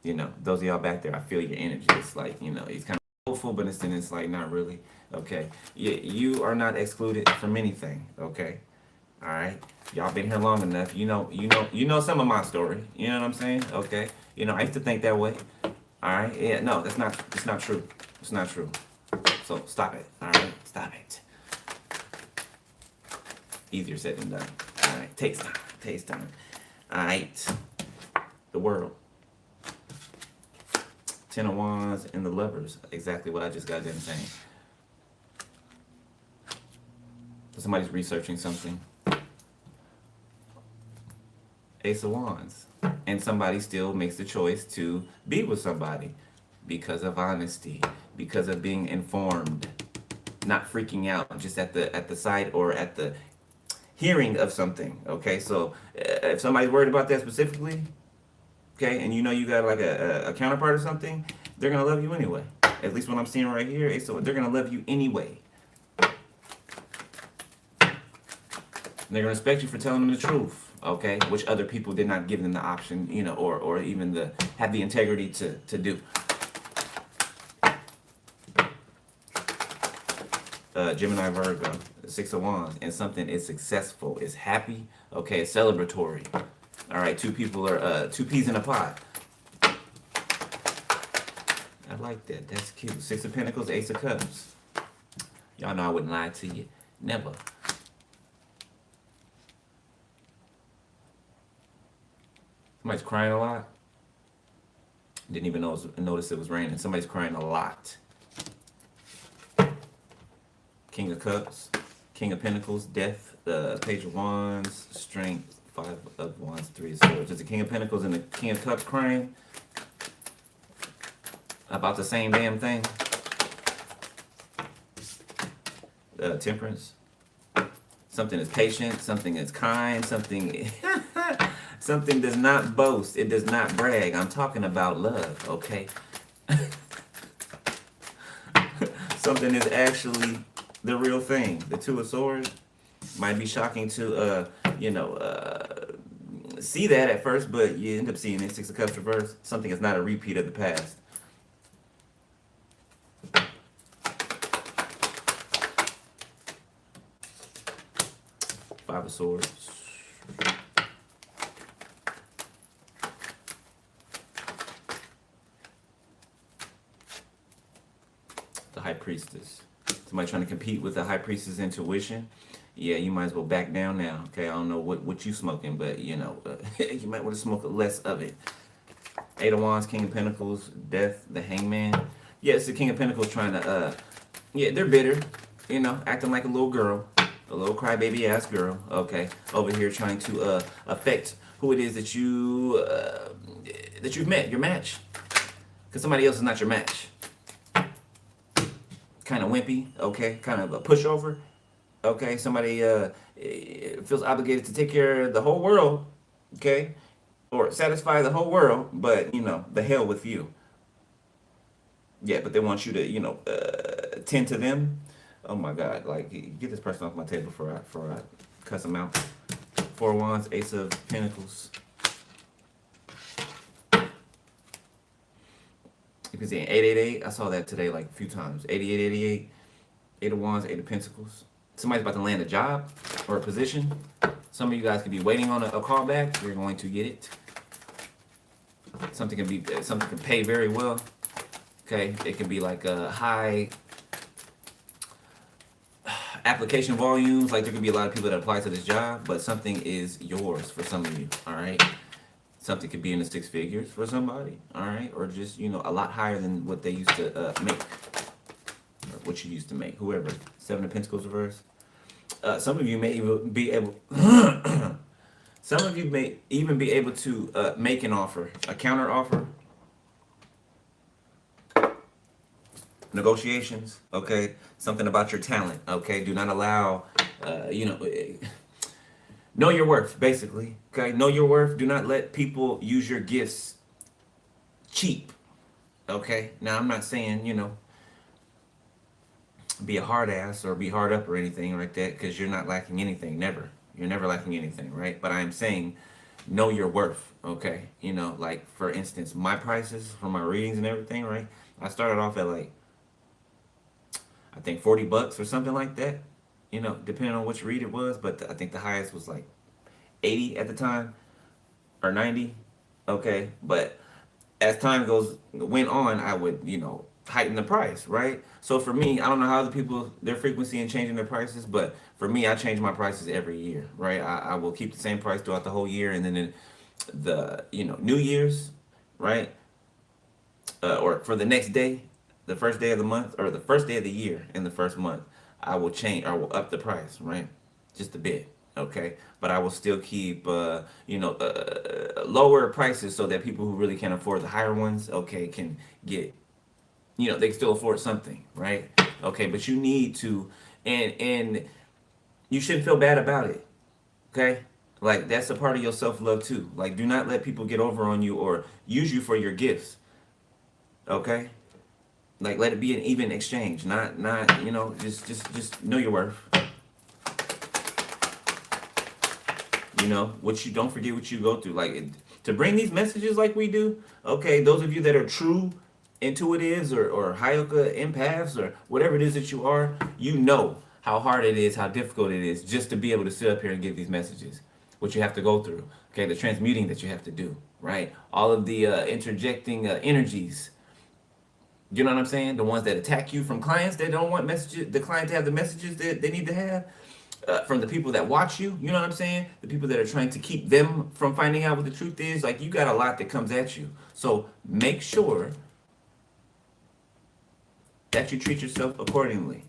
those of y'all back there, I feel your energy. It's like, it's kind of hopeful, but it's like not really. Okay? You are not excluded from anything. Okay? All right? Y'all been here long enough. You know some of my story. You know what I'm saying? Okay? I used to think that way. All right? Yeah, no, it's not true. It's not true. So stop it, all right? Stop it. Easier said than done. All right, takes time. All right, the world. 10 of Wands and the Lovers. Exactly what I just got done saying. So somebody's researching something. Ace of Wands. And somebody still makes the choice to be with somebody because of honesty, because of being informed, not freaking out just at the sight or at the hearing of something. Okay, so if somebody's worried about that specifically, okay, and you know you got like a counterpart or something, they're gonna love you anyway. At least what I'm seeing right here, so they're gonna love you anyway. And they're gonna respect you for telling them the truth, okay, which other people did not give them the option, or even the have the integrity to do. Gemini, Virgo, Six of Wands, and something is successful, is happy, okay, it's celebratory. All right, two people are two peas in a pot. I like that. That's cute. Six of Pentacles, Ace of Cups. Y'all know I wouldn't lie to you. Never. Somebody's crying a lot. Didn't even notice it was raining. Somebody's crying a lot. King of Cups, King of Pentacles, Death, the Page of Wands, Strength, Five of Wands, Three of Swords. There's the King of Pentacles and the King of Cups crying about the same damn thing. Temperance. Something is patient, something is kind, something something does not boast, it does not brag. I'm talking about love, okay? Something is actually the real thing. The Two of Swords might be shocking to see that at first, but you end up seeing it. Six of Cups reverse. Something is not a repeat of the past. Five of Swords. The High Priestess. Somebody trying to compete with the High Priestess' intuition. Yeah, you might as well back down now. Okay, I don't know what you smoking, but you might want to smoke less of it. Eight of Wands, King of Pentacles, Death, the Hangman. Yeah, it's the King of Pentacles trying to they're bitter, acting like a little girl, a little crybaby ass girl. Okay, over here trying to affect who it is that you've met, your match, because somebody else is not your match. Kind of wimpy, okay, kind of a pushover, okay. Somebody feels obligated to take care of the whole world, okay, or satisfy the whole world, but the hell with you. Yeah, but they want you to tend to them. Oh my God, like, get this person off my table before I cuss them out. Four of Wands, Ace of Pentacles. You can see 888. I saw that today like a few times. 8888. Eight of Wands, Eight of Pentacles. Somebody's about to land a job or a position. Some of you guys could be waiting on a call back. You're going to get it. Something can pay very well. Okay, it can be like a high application volumes. Like, there could be a lot of people that apply to this job, but something is yours for some of you. All right. Something could be in the six figures for somebody, all right? Or just, a lot higher than what they used to make, or what you used to make, whoever. Seven of Pentacles reverse. Some of you may even be able, some of you may even be able to make an offer, a counter offer. Negotiations, okay? Something about your talent, okay? Do not allow, know your worth, basically. Okay, know your worth. Do not let people use your gifts cheap. Okay, now I'm not saying be a hard ass or be hard up or anything like that, because you're not lacking anything. Never. You're never lacking anything, right? But I am saying know your worth. Okay, like, for instance, my prices for my readings and everything, right? I started off at like, I think $40 or something like that. Depending on which read it was, but I think the highest was like 80 at the time, or 90. Okay, but as time went on, I would heighten the price, right? So for me, I don't know how other people, their frequency in changing their prices, but for me, I change my prices every year, right? I will keep the same price throughout the whole year, and then in the New Year's, right, or for the next day, the first day of the month, or the first day of the year in the first month, I will up the price, right? Just a bit, okay? But I will still keep, lower prices so that people who really can't afford the higher ones, okay, can get, they can still afford something, right? Okay, but you need to, and you shouldn't feel bad about it, okay? Like that's a part of your self-love too. Like do not let people get over on you or use you for your gifts. Okay? Like let it be an even exchange. Not, just know your worth. You know, what you don't forget what you go through. Like to bring these messages like we do, okay, those of you that are true intuitives or Hyuka empaths or whatever it is that you are, you know how hard it is, how difficult it is just to be able to sit up here and give these messages. What you have to go through, okay, the transmuting that you have to do, right? All of the interjecting energies. You know what I'm saying? The ones that attack you from clients that don't want messages, the client to have the messages that they need to have. From the people that watch you, you know what I'm saying? The people that are trying to keep them from finding out what the truth is. Like you got a lot that comes at you. So make sure that you treat yourself accordingly.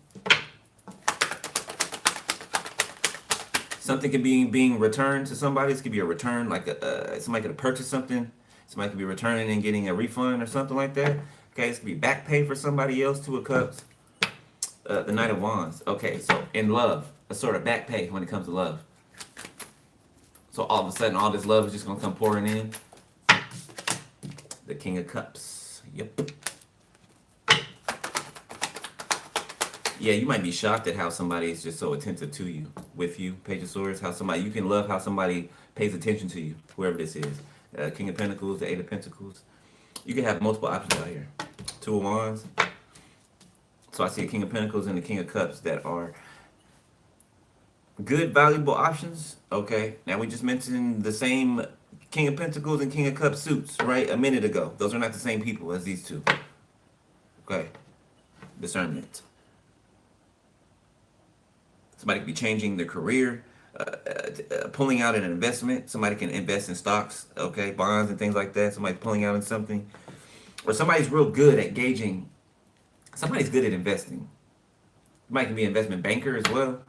Something could be being returned to somebody. This could be a return, like somebody could have purchased something. Somebody could be returning and getting a refund or something like that. Okay, this could be back pay for somebody else. Two of Cups. The Knight of Wands. Okay, so in love, a sort of back pay when it comes to love. So all of a sudden, all this love is just gonna come pouring in. The King of Cups. Yep. Yeah, you might be shocked at how somebody is just so attentive to you, with you. Page of Swords. How somebody you can love how somebody pays attention to you, whoever this is. King of Pentacles, the Eight of Pentacles. You can have multiple options out here. Two of Wands. So I see a King of Pentacles and the King of Cups that are good, valuable options. Okay. Now we just mentioned the same King of Pentacles and King of Cups suits, right? A minute ago. Those are not the same people as these two. Okay. Discernment. Somebody could be changing their career, pulling out an investment. Somebody can invest in stocks, okay, bonds and things like that. Somebody's pulling out in something. Or somebody's real good at gauging. Somebody's good at investing. Somebody can be an investment banker as well.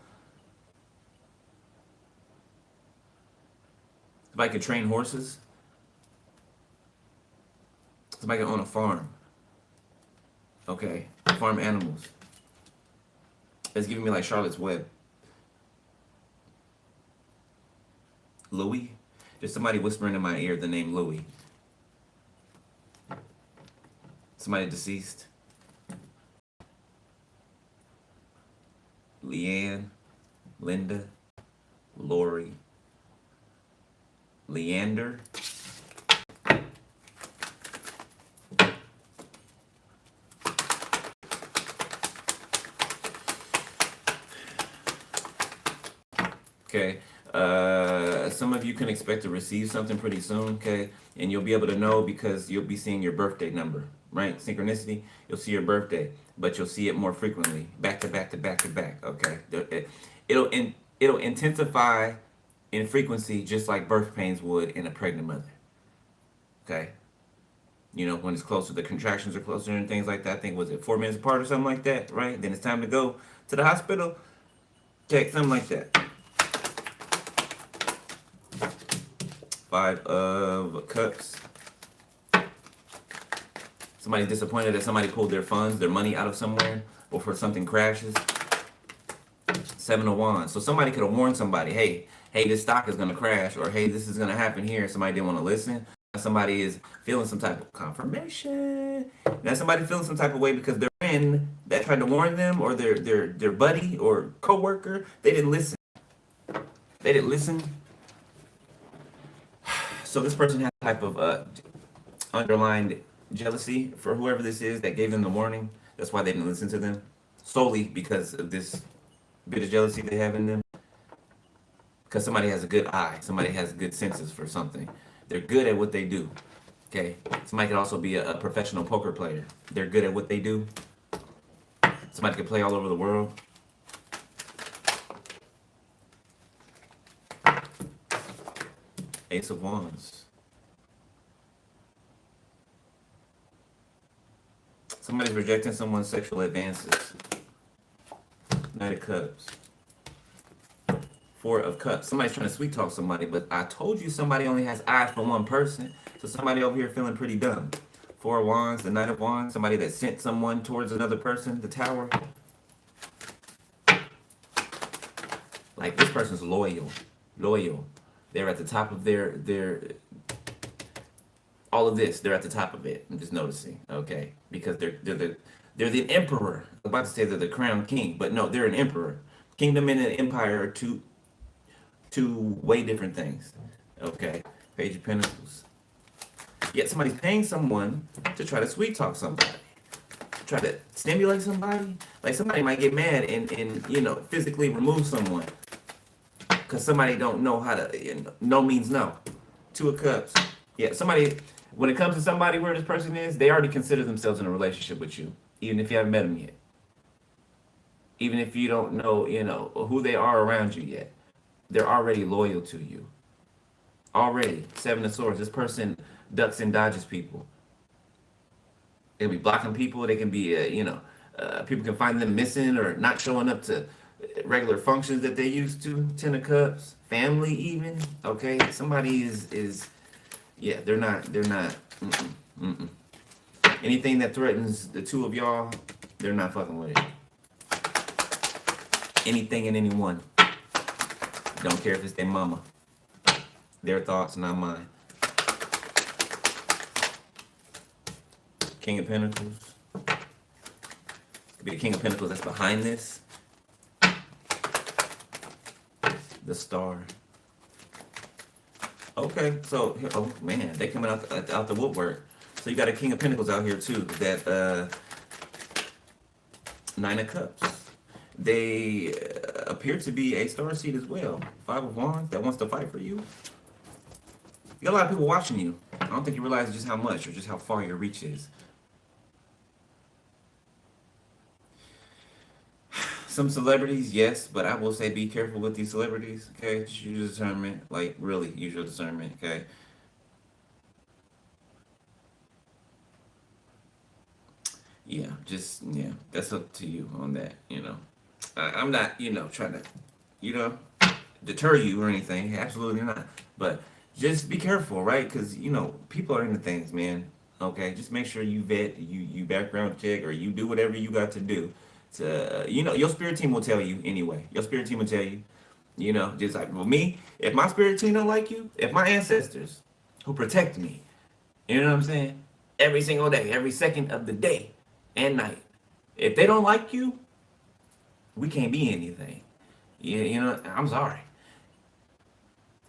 Somebody can train horses. Somebody can own a farm. Okay, farm animals. It's giving me like Charlotte's Web. Louis. There's somebody whispering in my ear the name Louis. Somebody deceased. Leanne, Linda, Lori, Leander. Okay. Some of you can expect to receive something pretty soon, okay? And you'll be able to know because you'll be seeing your birthday number, right? Synchronicity, you'll see your birthday, but you'll see it more frequently, back to back to back to back, okay? It'll intensify in frequency just like birth pains would in a pregnant mother, okay? You know, when it's closer, the contractions are closer and things like that. I think, was it 4 minutes apart or something like that, right? Then it's time to go to the hospital. Okay, something like that. Five of Cups. Somebody's disappointed that somebody pulled their funds, their money out of somewhere, or for something crashes. Seven of Wands. So somebody could have warned somebody, hey, this stock is going to crash, or hey, this is going to happen here. Somebody didn't want to listen. Somebody is feeling some type of confirmation. Now somebody feeling some type of way because their friend that tried to warn them, or their buddy or coworker, they didn't listen. They didn't listen. So this person has a type of underlined jealousy for whoever this is that gave them the warning. That's why they didn't listen to them. Solely because of this bit of jealousy they have in them. Because somebody has a good eye. Somebody has good senses for something. They're good at what they do. Okay. Somebody could also be a professional poker player. They're good at what they do. Somebody could play all over the world. Ace of Wands. Somebody's rejecting someone's sexual advances. Knight of Cups. Four of Cups. Somebody's trying to sweet talk somebody, but I told you somebody only has eyes for one person. So somebody over here feeling pretty dumb. Four of Wands, the Knight of Wands. Somebody that sent someone towards another person, the Tower. Like this person's loyal. Loyal. They're at the top of their all of this. They're at the top of it. I'm just noticing, okay, because they're the emperor. I'm about to say they're the crown king, but no, they're an emperor. Kingdom and an empire are two way different things. Okay, Page of Pentacles. Yet somebody's paying someone to try to sweet talk somebody, try to stimulate somebody. Like somebody might get mad and physically remove someone because somebody don't know how to. No means no. Two of Cups. Yeah, somebody. When it comes to somebody where this person is, they already consider themselves in a relationship with you, even if you haven't met them yet. Even if you don't know, who they are around you yet, they're already loyal to you. Already, Seven of Swords. This person ducks and dodges people. They can be blocking people. They can be, people can find them missing or not showing up to regular functions that they used to. Ten of Cups, family even. Okay, somebody is, yeah, they're not. Mm-mm, mm-mm. Anything that threatens the two of y'all, they're not fucking with it. Anything and anyone. Don't care if it's their mama. Their thoughts, not mine. King of Pentacles. Could be the King of Pentacles that's behind this. The Star. Okay, so oh man, they coming out the woodwork. So you got a King of Pentacles out here too. That Nine of Cups. They appear to be a star seed as well. Five of Wands that wants to fight for you. You got a lot of people watching you. I don't think you realize just how much or just how far your reach is. Some celebrities, yes, but I will say be careful with these celebrities, okay? Just use your discernment, like really use your discernment, okay? Yeah, that's up to you on that. I'm not, trying to, deter you or anything. Absolutely not. But just be careful, right? Because, people are into things, man. Okay? Just make sure you vet, you background check, or you do whatever you got to do. Your spirit team will tell you anyway. Your spirit team will tell you, just like, well, me, if my spirit team don't like you, if my ancestors who protect me, you know what I'm saying? Every single day, every second of the day and night, if they don't like you, we can't be anything. I'm sorry.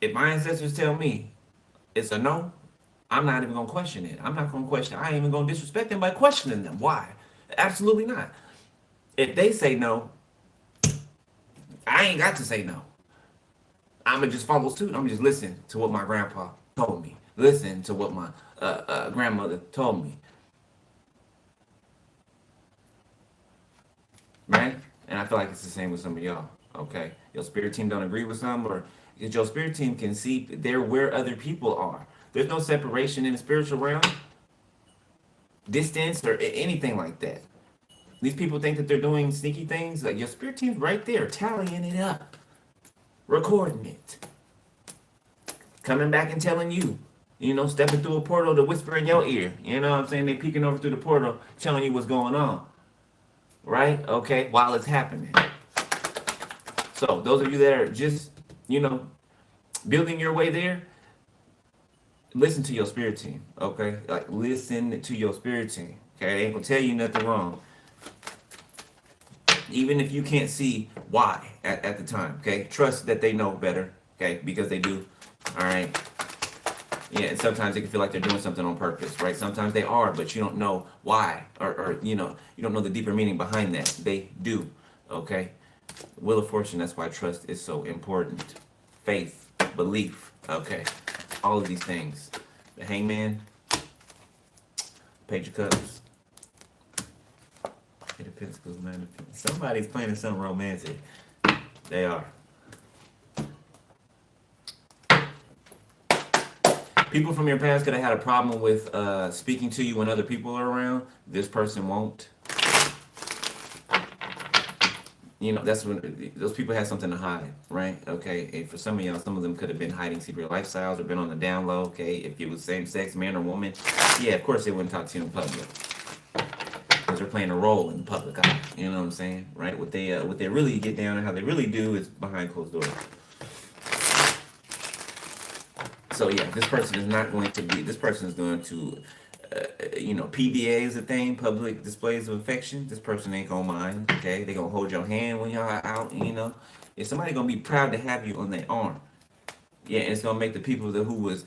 If my ancestors tell me it's a no, I'm not even gonna question it. I'm not gonna question. I ain't even gonna disrespect them by questioning them. Why? Absolutely not. If they say no, I ain't got to say no. I'ma just follow suit. I'ma just listen to what my grandpa told me. Listen to what my grandmother told me. Right? And I feel like it's the same with some of y'all. Okay, your spirit team don't agree with some, or your spirit team can see they're where other people are. There's no separation in the spiritual realm, distance, or anything like that. These people think that they're doing sneaky things. Like your spirit team's right there, tallying it up, recording it, coming back and telling you, stepping through a portal to whisper in your ear. You know what I'm saying? They peeking over through the portal, telling you what's going on. Right? Okay, while it's happening. So those of you that are just, building your way there, listen to your spirit team. Okay? Like listen to your spirit team. Okay, they ain't gonna tell you nothing wrong. Even if you can't see why at the time, okay? Trust that they know better, okay? Because they do, all right? Yeah, and sometimes they can feel like they're doing something on purpose, right? Sometimes they are, but you don't know why, or you don't know the deeper meaning behind that. They do, okay? Wheel of Fortune, that's why trust is so important. Faith, belief, okay? All of these things. The Hangman, Page of Cups. Eight of Pentacles, Nine of Pentacles. Somebody's planning something romantic. They are. People from your past could have had a problem with speaking to you when other people are around. This person won't. That's when those people have something to hide, right? Okay. And for some of y'all, some of them could have been hiding secret lifestyles or been on the down low. Okay. If it was same sex, man or woman, yeah, of course they wouldn't talk to you in public. Because they're playing a role in the public eye. You know what I'm saying? Right? What they really get down and how they really do is behind closed doors. So yeah, this person is not going to be. This person is going to, PDA is a thing, public displays of affection. This person ain't gonna mind. Okay, they gonna hold your hand when y'all out. If somebody gonna be proud to have you on their arm. Yeah, and it's gonna make the people who was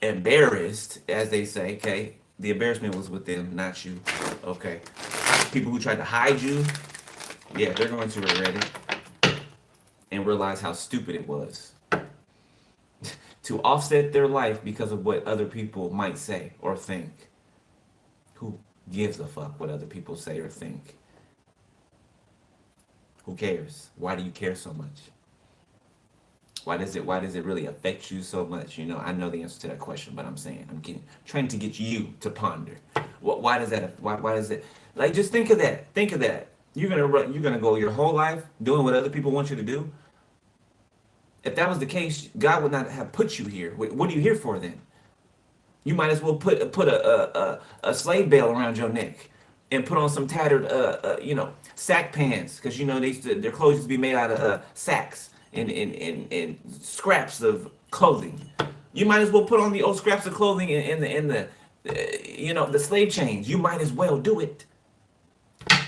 embarrassed, as they say. Okay, the embarrassment was with them, not you. Okay, people who tried to hide you, yeah, they're going to regret it and realize how stupid it was to offset their life because of what other people might say or think. Who gives a fuck what other people say or think? Who cares? Why do you care so much? Why does it really affect you so much? I know the answer to that question, but I'm saying trying to get you to ponder. Why does that? Why does it? Like, just think of that. Think of that. You're gonna go your whole life doing what other people want you to do. If that was the case, God would not have put you here. What are you here for then? You might as well put a slave bale around your neck and put on some tattered sack pants, because their clothes used to be made out of sacks and scraps of clothing. You might as well put on the old scraps of clothing and the slave chains. You might as well do it.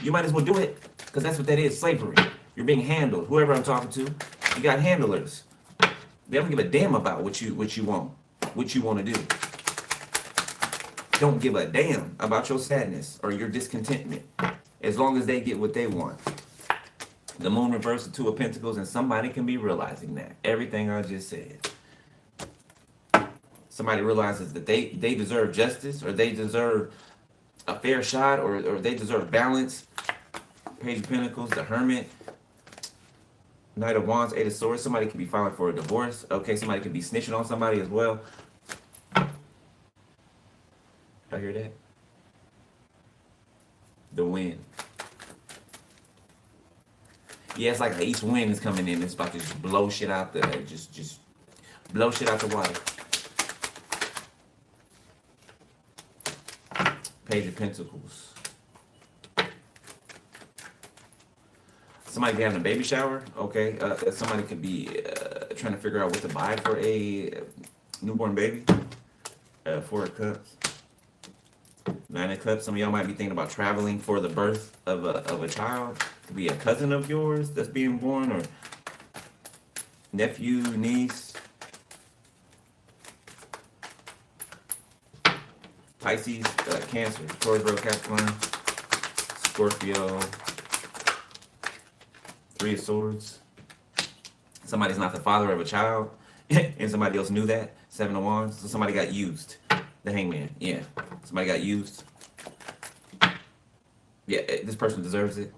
You might as well do it, because that's what that is, slavery. You're being handled. Whoever I'm talking to, you got handlers. They don't give a damn about what you want to do. Don't give a damn about your sadness or your discontentment, as long as they get what they want. The moon reversed, the two of pentacles, and somebody can be realizing that. Everything I just said. Somebody realizes that they deserve justice, or they deserve a fair shot, or they deserve balance. Page of Pentacles, the Hermit, Knight of Wands, Eight of Swords. Somebody could be filing for a divorce. Okay, somebody could be snitching on somebody as well. I hear that. The wind. Yeah, it's like an east wind is coming in. It's about to just blow shit out the, just blow shit out the water. Page of Pentacles. Somebody be having a baby shower. Okay, somebody could be trying to figure out what to buy for a newborn baby. Four of Cups. Nine of Cups. Some of y'all might be thinking about traveling for the birth of a child. Could be a cousin of yours that's being born, or nephew, niece. Pisces, Cancer, Taurus, Virgo, Capricorn, Scorpio. Three of Swords. Somebody's not the father of a child, and somebody else knew that. Seven of Wands. So somebody got used. The Hangman. Yeah. Somebody got used. Yeah, this person deserves it.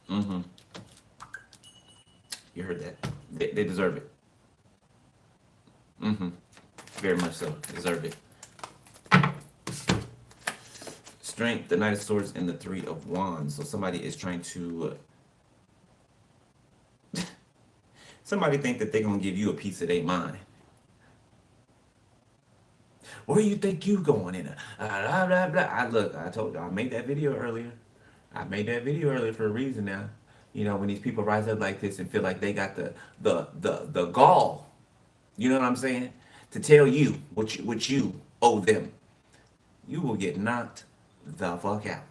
Mm-hmm. You heard that. They deserve it. Mm-hmm. Very much so. Deserve it. Strength, the Knight of Swords, and the Three of Wands. So somebody is trying to... somebody think that they're going to give you a piece of their mind. Where do you think you going in? Blah, blah, blah. I told you, I made that video earlier. I made that video earlier for a reason now. When these people rise up like this and feel like they got the gall, you know what I'm saying? To tell you what you owe them, you will get knocked the fuck out.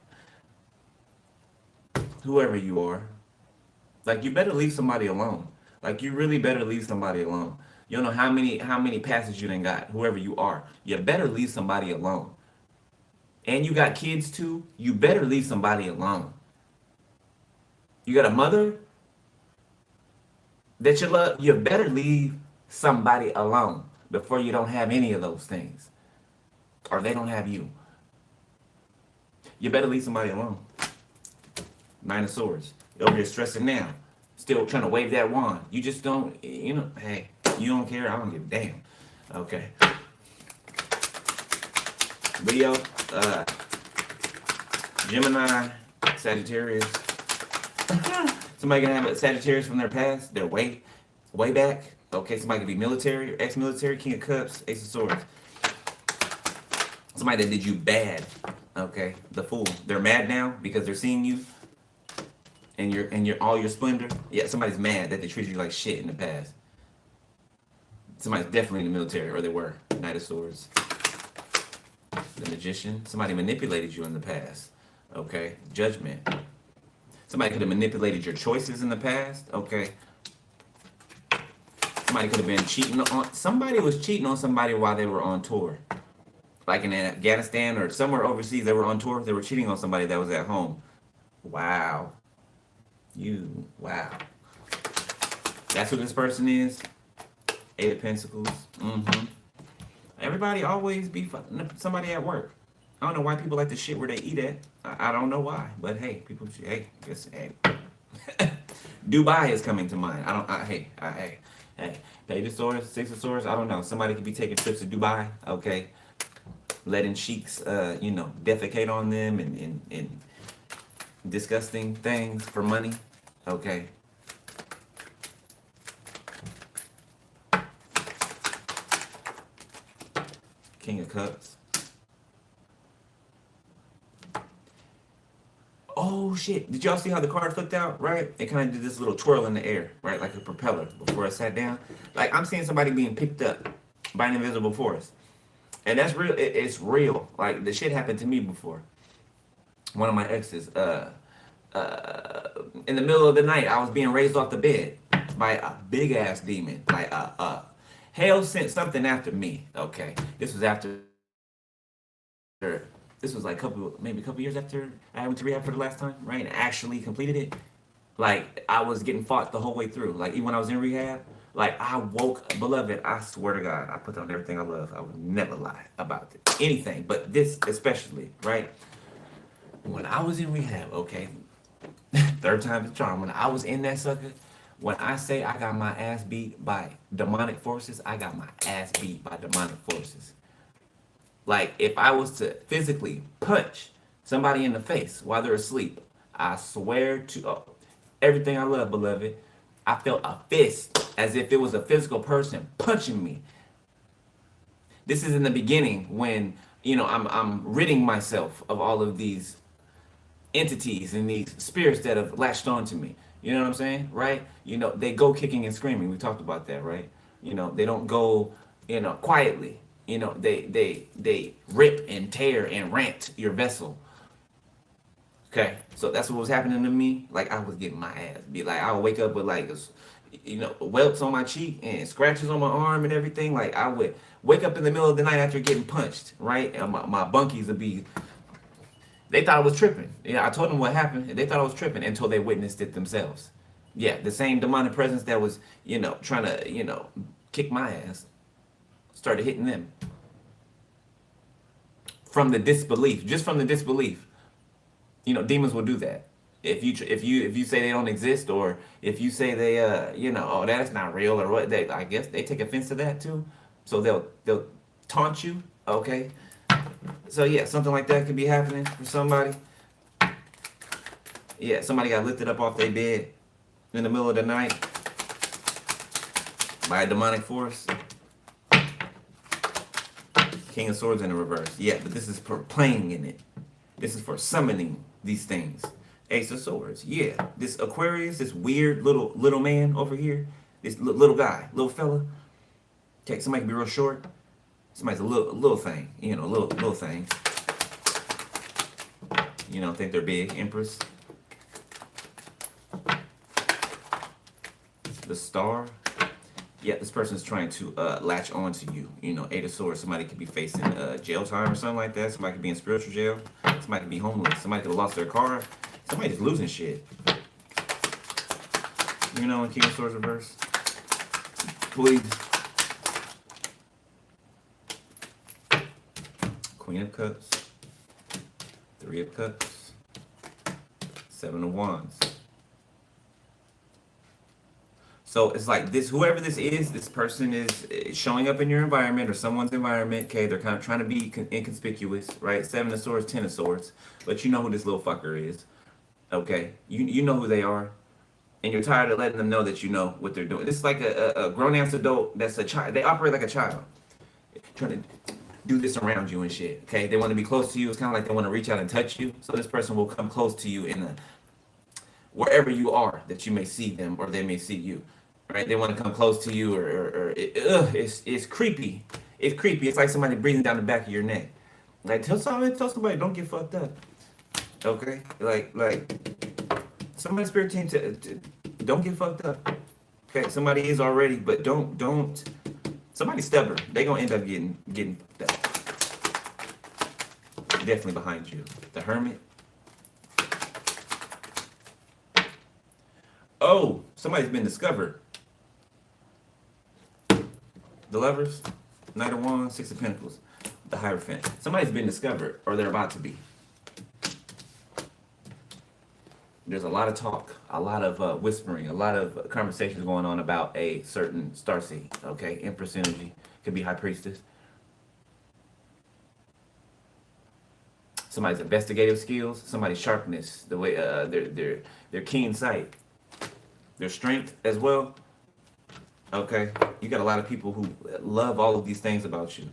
Whoever you are. Like, you better leave somebody alone. Like, you really better leave somebody alone. You don't know how many passes you done got, whoever you are. You better leave somebody alone. And you got kids too, you better leave somebody alone. You got a mother that you love, you better leave somebody alone before you don't have any of those things. Or they don't have you. You better leave somebody alone. Nine of Swords. You're over here stressing now. Still trying to wave that wand. You just don't, hey, you don't care, I don't give a damn. Okay. Leo, Gemini, Sagittarius. Somebody gonna have a Sagittarius from their past, their way back. Okay, somebody could be military or ex-military, King of Cups, Ace of Swords. Somebody that did you bad. Okay, the Fool. They're mad now because they're seeing you and your all your splendor. Yeah, somebody's mad that they treated you like shit in the past. Somebody's definitely in the military, or they were. Knight of Swords. The Magician. Somebody manipulated you in the past. Okay. Judgment. Somebody could have manipulated your choices in the past. Okay. Somebody could have been cheating on. Somebody was cheating on somebody while they were on tour. Like in Afghanistan or somewhere overseas, they were on tour. They were cheating on somebody that was at home. Wow. Wow. That's who this person is. Eight of Pentacles. Everybody always be fucking somebody at work. I don't know why people like the shit where they eat at. I don't know why, but hey, people. Hey, just hey. Dubai is coming to mind. Hey. Page of Swords, Six of Swords. I don't know. Somebody could be taking trips to Dubai. Okay, letting sheiks, defecate on them and disgusting things for money. Okay. King of Cups. Oh shit, did y'all see how the card flipped out, right? It kind of did this little twirl in the air, right? Like a propeller before it sat down. Like I'm seeing somebody being picked up by an invisible force. And that's real, it's real. Like the shit happened to me before. One of my exes, in the middle of the night, I was being raised off the bed by a big ass demon. Like hell sent something after me. Okay, this was after. This was like maybe a couple years after I went to rehab for the last time, right? And actually completed it. Like I was getting fought the whole way through. Like even when I was in rehab, like I woke, beloved. I swear to God, I put on everything I love. I would never lie about it. Anything, but this especially, right? When I was in rehab, okay, third time's the charm. When I was in that sucker, when I say I got my ass beat by demonic forces, I got my ass beat by demonic forces. Like, if I was to physically punch somebody in the face while they're asleep, I swear to everything I love, beloved, I felt a fist as if it was a physical person punching me. This is in the beginning when, I'm ridding myself of all of these entities and these spirits that have latched onto me. You know what I'm saying? Right? They go kicking and screaming. We talked about that, right? They don't go, quietly. They rip and tear and rant your vessel. Okay, so that's what was happening to me. Like I was getting my ass beat. Like I would wake up with like, welts on my cheek and scratches on my arm and everything. Like I would wake up in the middle of the night after getting punched, right? And my bunkies would be. They thought I was tripping. I told them what happened. And they thought I was tripping until they witnessed it themselves. Yeah, the same demonic presence that was, trying to, kick my ass. Started hitting them from the disbelief, just from the disbelief. Demons will do that. If you say they don't exist, or if you say they oh, that's not real, or what, I guess they take offense to that too. So they'll taunt you. Okay. So yeah, something like that could be happening for somebody. Yeah, somebody got lifted up off their bed in the middle of the night by a demonic force. King of Swords in the reverse. Yeah, but this is for playing in it. This is for summoning these things. Ace of Swords. Yeah, this Aquarius, this weird little man over here, this little guy, little fella. Okay, somebody can be real short. Somebody's a little thing, little thing. Think they're big. Empress. The Star. Yeah, this person's trying to latch on to you. Eight of Swords. Somebody could be facing jail time or something like that. Somebody could be in spiritual jail. Somebody could be homeless. Somebody could have lost their car. Somebody just losing shit. In King of Swords reverse. Please. Queen of Cups. Three of Cups. Seven of Wands. So it's like this, whoever this person is showing up in your environment or someone's environment. Okay, they're kind of trying to be inconspicuous, right? Seven of Swords, Ten of Swords, but you know who this little fucker is. Okay, you know who they are, and you're tired of letting them know that you know what they're doing. This is like a grown ass adult that's a child. They operate like a child, trying to do this around you and shit. Okay, they want to be close to you. It's kind of like they want to reach out and touch you. So this person will come close to you in wherever you are that you may see them or they may see you. right? They want to come close to you, it's creepy. It's creepy. It's like somebody breathing down the back of your neck. Like tell somebody, don't get fucked up. Okay, like somebody spirit team to don't get fucked up. Okay, somebody is already, but don't. Somebody's stubborn. They gonna end up getting fucked up. Definitely behind you. The Hermit. Oh, somebody's been discovered. The Lovers, Knight of Wands, Six of Pentacles, the Hierophant. Somebody's been discovered, or they're about to be. There's a lot of talk, a lot of whispering, a lot of conversations going on about a certain starseed. Okay, Empress energy, could be High Priestess. Somebody's investigative skills, somebody's sharpness, the way their keen sight, their strength as well. Okay, you got a lot of people who love all of these things about you.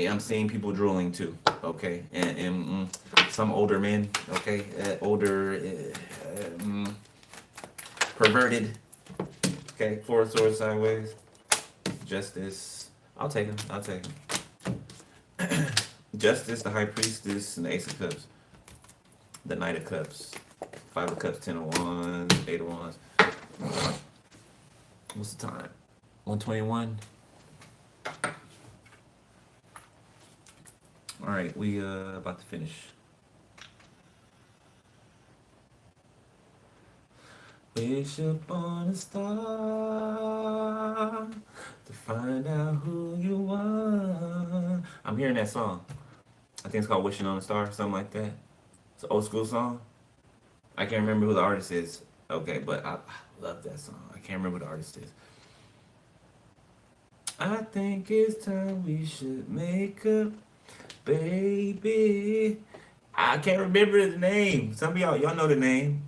I'm seeing people drooling too. Okay, and some older men. Okay, older, perverted. Okay, Four of Swords sideways. Justice. I'll take him. I'll take him. Justice, the High Priestess, and the Ace of Cups. The Knight of Cups. Five of Cups, Ten of Wands, Eight of Wands. What's the time? 1:21. All right, we about to finish. Wish upon a star to find out who you are. I'm hearing that song. I think it's called Wishing on a Star, something like that. It's an old school song. I can't remember who the artist is. Okay, but I love that song. I can't remember who the artist is. I think it's time we should make up, baby. I can't remember the name. Some of y'all know the name.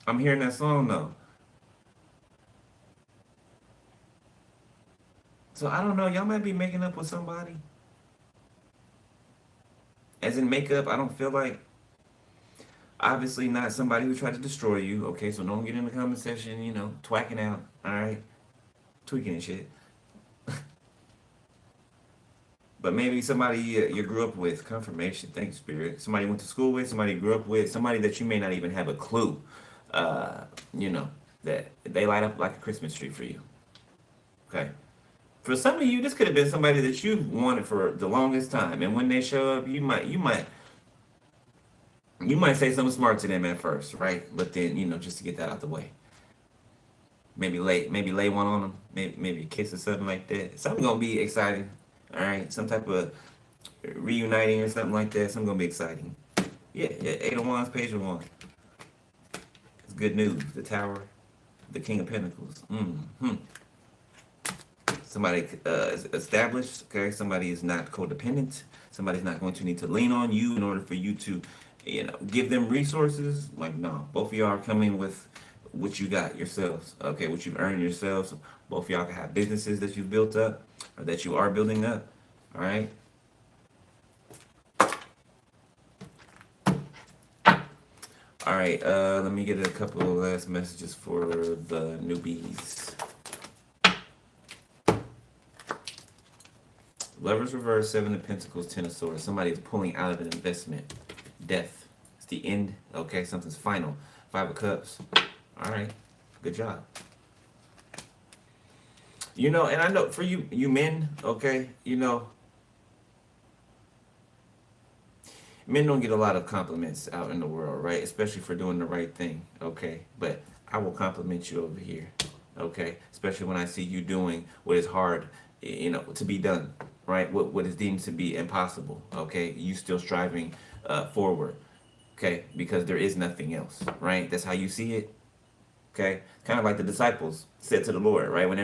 I'm hearing that song though. So I don't know. Y'all might be making up with somebody. As in makeup, I don't feel like. Obviously not somebody who tried to destroy you. Okay, so don't get in the comment section, twacking out. All right, tweaking and shit. But maybe somebody you grew up with. Confirmation. Thank you, Spirit. Somebody you went to school with. Somebody you grew up with. Somebody that you may not even have a clue. That they light up like a Christmas tree for you. Okay. For some of you, this could have been somebody that you wanted for the longest time, and when they show up, you might say something smart to them at first, right? But then, just to get that out the way. Maybe lay one on them. Maybe a kiss or something like that. Something gonna be exciting. All right, some type of reuniting or something like that. Something gonna be exciting. Yeah, Eight of Wands, Page of Wands. It's good news. The Tower, the King of Pentacles. Somebody is established. Okay, somebody is not codependent. Somebody's not going to need to lean on you in order for you to, give them resources. Like, no, both of y'all are coming with what you got yourselves. Okay, what you've earned yourselves. Both of y'all can have businesses that you've built up or that you are building up. All right. All right. Let me get a couple of last messages for the newbies. Lovers reverse, Seven of Pentacles, Ten of Swords. Somebody's pulling out of an investment. Death. It's the end. Okay, something's final. Five of Cups. All right. Good job. And I know for you men, okay, men don't get a lot of compliments out in the world, right? Especially for doing the right thing, okay? But I will compliment you over here, okay? Especially when I see you doing what is hard, to be done, right? What is deemed to be impossible, okay? You still striving forward, okay? Because there is nothing else, right? That's how you see it, okay? Kind of like the disciples said to the Lord, right? When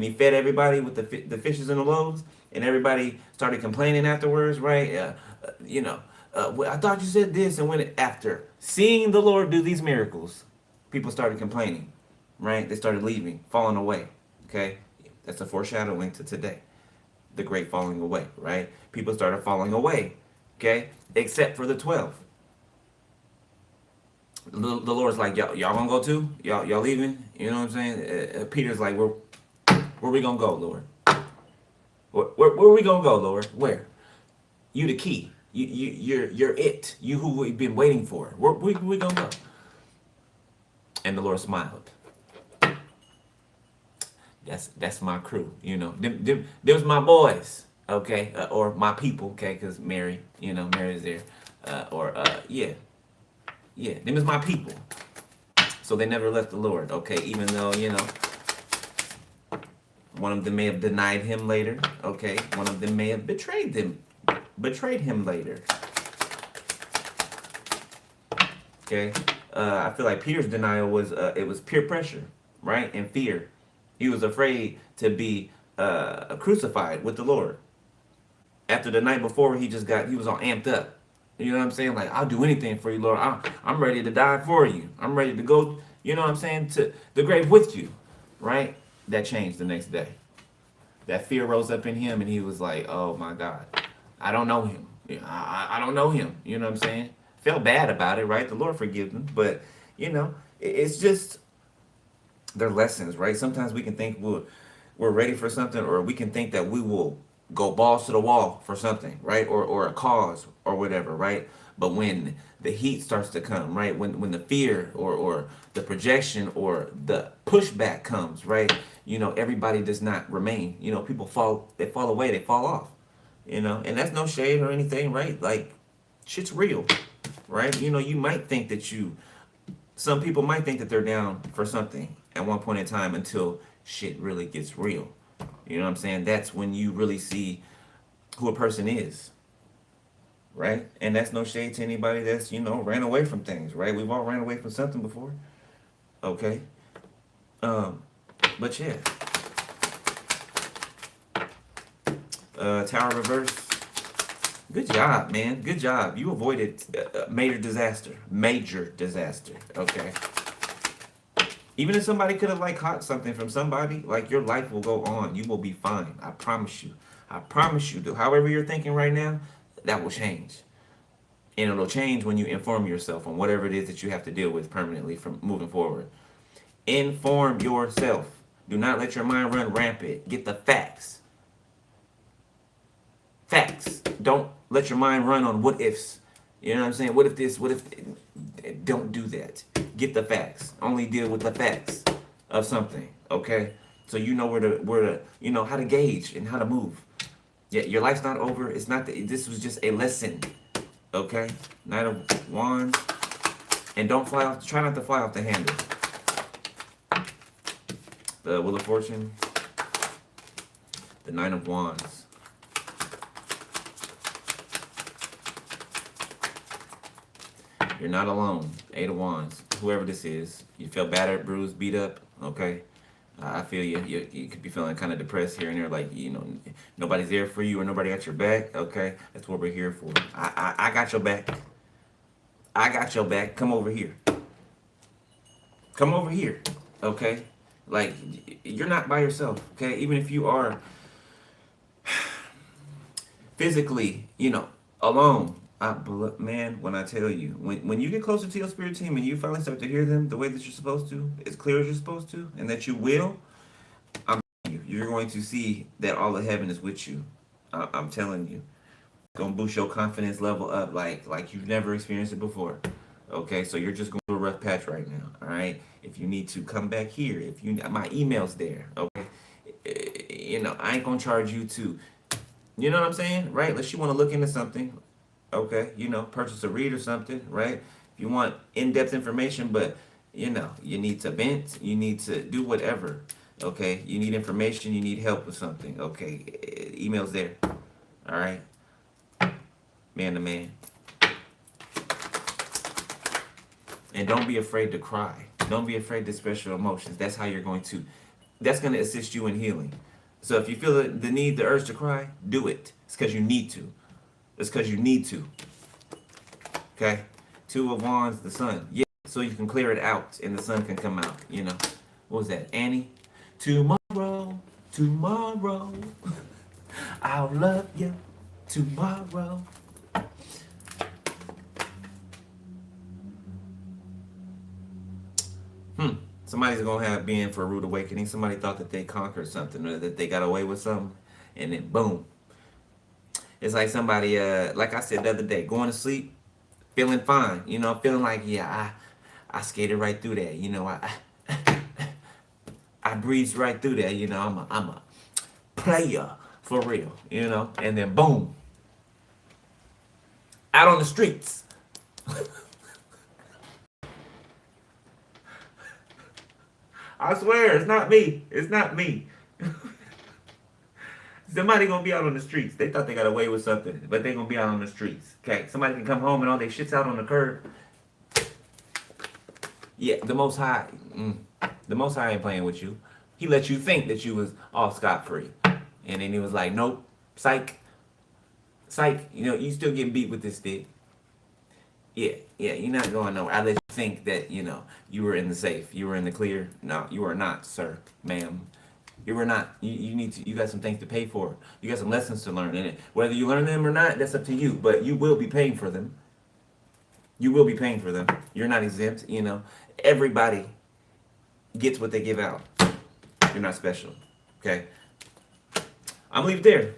he fed everybody with the fishes and the loaves, and everybody started complaining afterwards, right? I thought you said this, and when after seeing the Lord do these miracles, people started complaining, right? They started leaving, falling away, okay? That's a foreshadowing to today, the great falling away, right? People started falling away, okay? Except for the 12. The Lord's like, y'all gonna go too? Y'all leaving? You know what I'm saying? Peter's like, where we gonna go, Lord? Where we gonna go, Lord? Where? You the key. You're it. You who we've been waiting for. Where we gonna go? And the Lord smiled. That's my crew. You know, them's my boys. Okay, or my people. Okay, because Mary, Mary's there. Yeah, them is my people. So they never left the Lord. Okay, even though one of them may have denied him later. Okay, one of them may have betrayed him later. Okay, I feel like Peter's denial was it was peer pressure, right, and fear. He was afraid to be crucified with the Lord. After the night before, he was all amped up. You know what I'm saying? Like, I'll do anything for you, Lord. I'm ready to die for you. I'm ready to go, you know what I'm saying, to the grave with you, right? That changed the next day. That fear rose up in him, and he was like, oh my God, I don't know him. I don't know him. You know what I'm saying? Felt bad about it, right? The Lord forgive him. But, it's just, they're lessons, right? Sometimes we can think we're ready for something, or we can think that we will go balls to the wall for something, right? Or a cause or whatever, right? But when the heat starts to come, right? When the fear or the projection or the pushback comes, right? Everybody does not remain. People they fall away, they fall off. And that's no shade or anything, right? Like, shit's real, right? You might think that some people might think that they're down for something at one point in time until shit really gets real. You know what I'm saying? That's when you really see who a person is, right? And that's no shade to anybody that's, ran away from things, right? We've all ran away from something before. Okay. But yeah. Tower reverse. Good job, man. Good job. You avoided major disaster. Major disaster. Okay. Even if somebody could have caught something from somebody, your life will go on. You will be fine. I promise you. I promise you. However you're thinking right now, that will change. And it'll change when you inform yourself on whatever it is that you have to deal with permanently from moving forward. Inform yourself. Do not let your mind run rampant. Get the facts. Facts. Don't let your mind run on what ifs. You know what I'm saying? What if this? What if... Don't do that. Get the facts. Only deal with the facts of something, okay? So you know where to how to gauge and how to move. Yeah, your life's not over. It's not this was just a lesson, okay? Knight of Wands. And don't fly off, try not to fly off the handle. The Wheel of Fortune. The Nine of Wands. You're not alone. Eight of Wands. Whoever this is, you feel battered, bruised, beat up. Okay, I feel you. You could be feeling kind of depressed here and there, like nobody's there for you or nobody got your back. Okay, that's what we're here for. I got your back. I got your back. Come over here. Come over here. Okay, you're not by yourself. Okay, even if you are physically, alone. Man, when I tell you, when you get closer to your spirit team and you finally start to hear them the way that you're supposed to, as clear as you're supposed to, and that you will, I'm telling you, you're going to see that all of heaven is with you. I'm telling you. It's going to boost your confidence level up like you've never experienced it before. Okay, so you're just going through a rough patch right now, all right? If you need to come back here, my email's there, okay? I ain't going to charge you to, you know what I'm saying, right? Unless you want to look into something. Okay, purchase a read or something, right? If you want in-depth information, but you need to vent, you need to do whatever. Okay, you need information, you need help with something. Okay, email's there. All right, man to man. And don't be afraid to cry. Don't be afraid to express your emotions. That's how that's going to assist you in healing. So if you feel the need, the urge to cry, do it. It's because you need to. It's because you need to. Okay? Two of Wands, the sun. Yeah, so you can clear it out and the sun can come out. What was that? Annie? Tomorrow, I'll love you tomorrow. Somebody's gonna have been for a rude awakening. Somebody thought that they conquered something or that they got away with something, and then boom. It's like somebody, like I said the other day, going to sleep, feeling fine. Feeling like, yeah, I skated right through that. I breezed right through that. I'm a player for real. And then boom, out on the streets. I swear, it's not me. It's not me. Somebody gonna be out on the streets. They thought they got away with something, but they gonna be out on the streets. Okay, somebody can come home and all their shit's out on the curb. Yeah, the Most High, the Most High ain't playing with you. He let you think that you was all scot free, and then he was like, nope, psych, psych. You still getting beat with this stick. Yeah, you're not going nowhere. I let you think that you were in the safe, you were in the clear. No, you are not, sir, ma'am. You were not. You need to. You got some things to pay for. You got some lessons to learn in it. Whether you learn them or not, that's up to you. But you will be paying for them. You will be paying for them. You're not exempt. Everybody gets what they give out. You're not special. Okay. I'm gonna leave it there.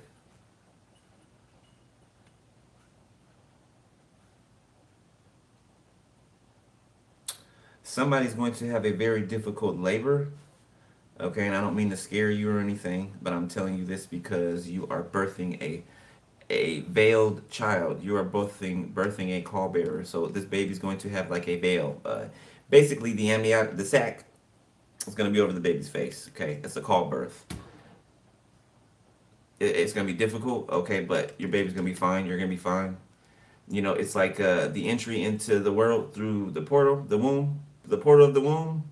Somebody's going to have a very difficult labor. Okay, and I don't mean to scare you or anything, but I'm telling you this because you are birthing a veiled child. You are birthing a call bearer. So this baby's going to have like a veil. Basically, the sac is going to be over the baby's face. Okay, it's a call birth. It's going to be difficult. Okay, but your baby's going to be fine. You're going to be fine. It's like the entry into the world through the portal, the womb, the portal of the womb.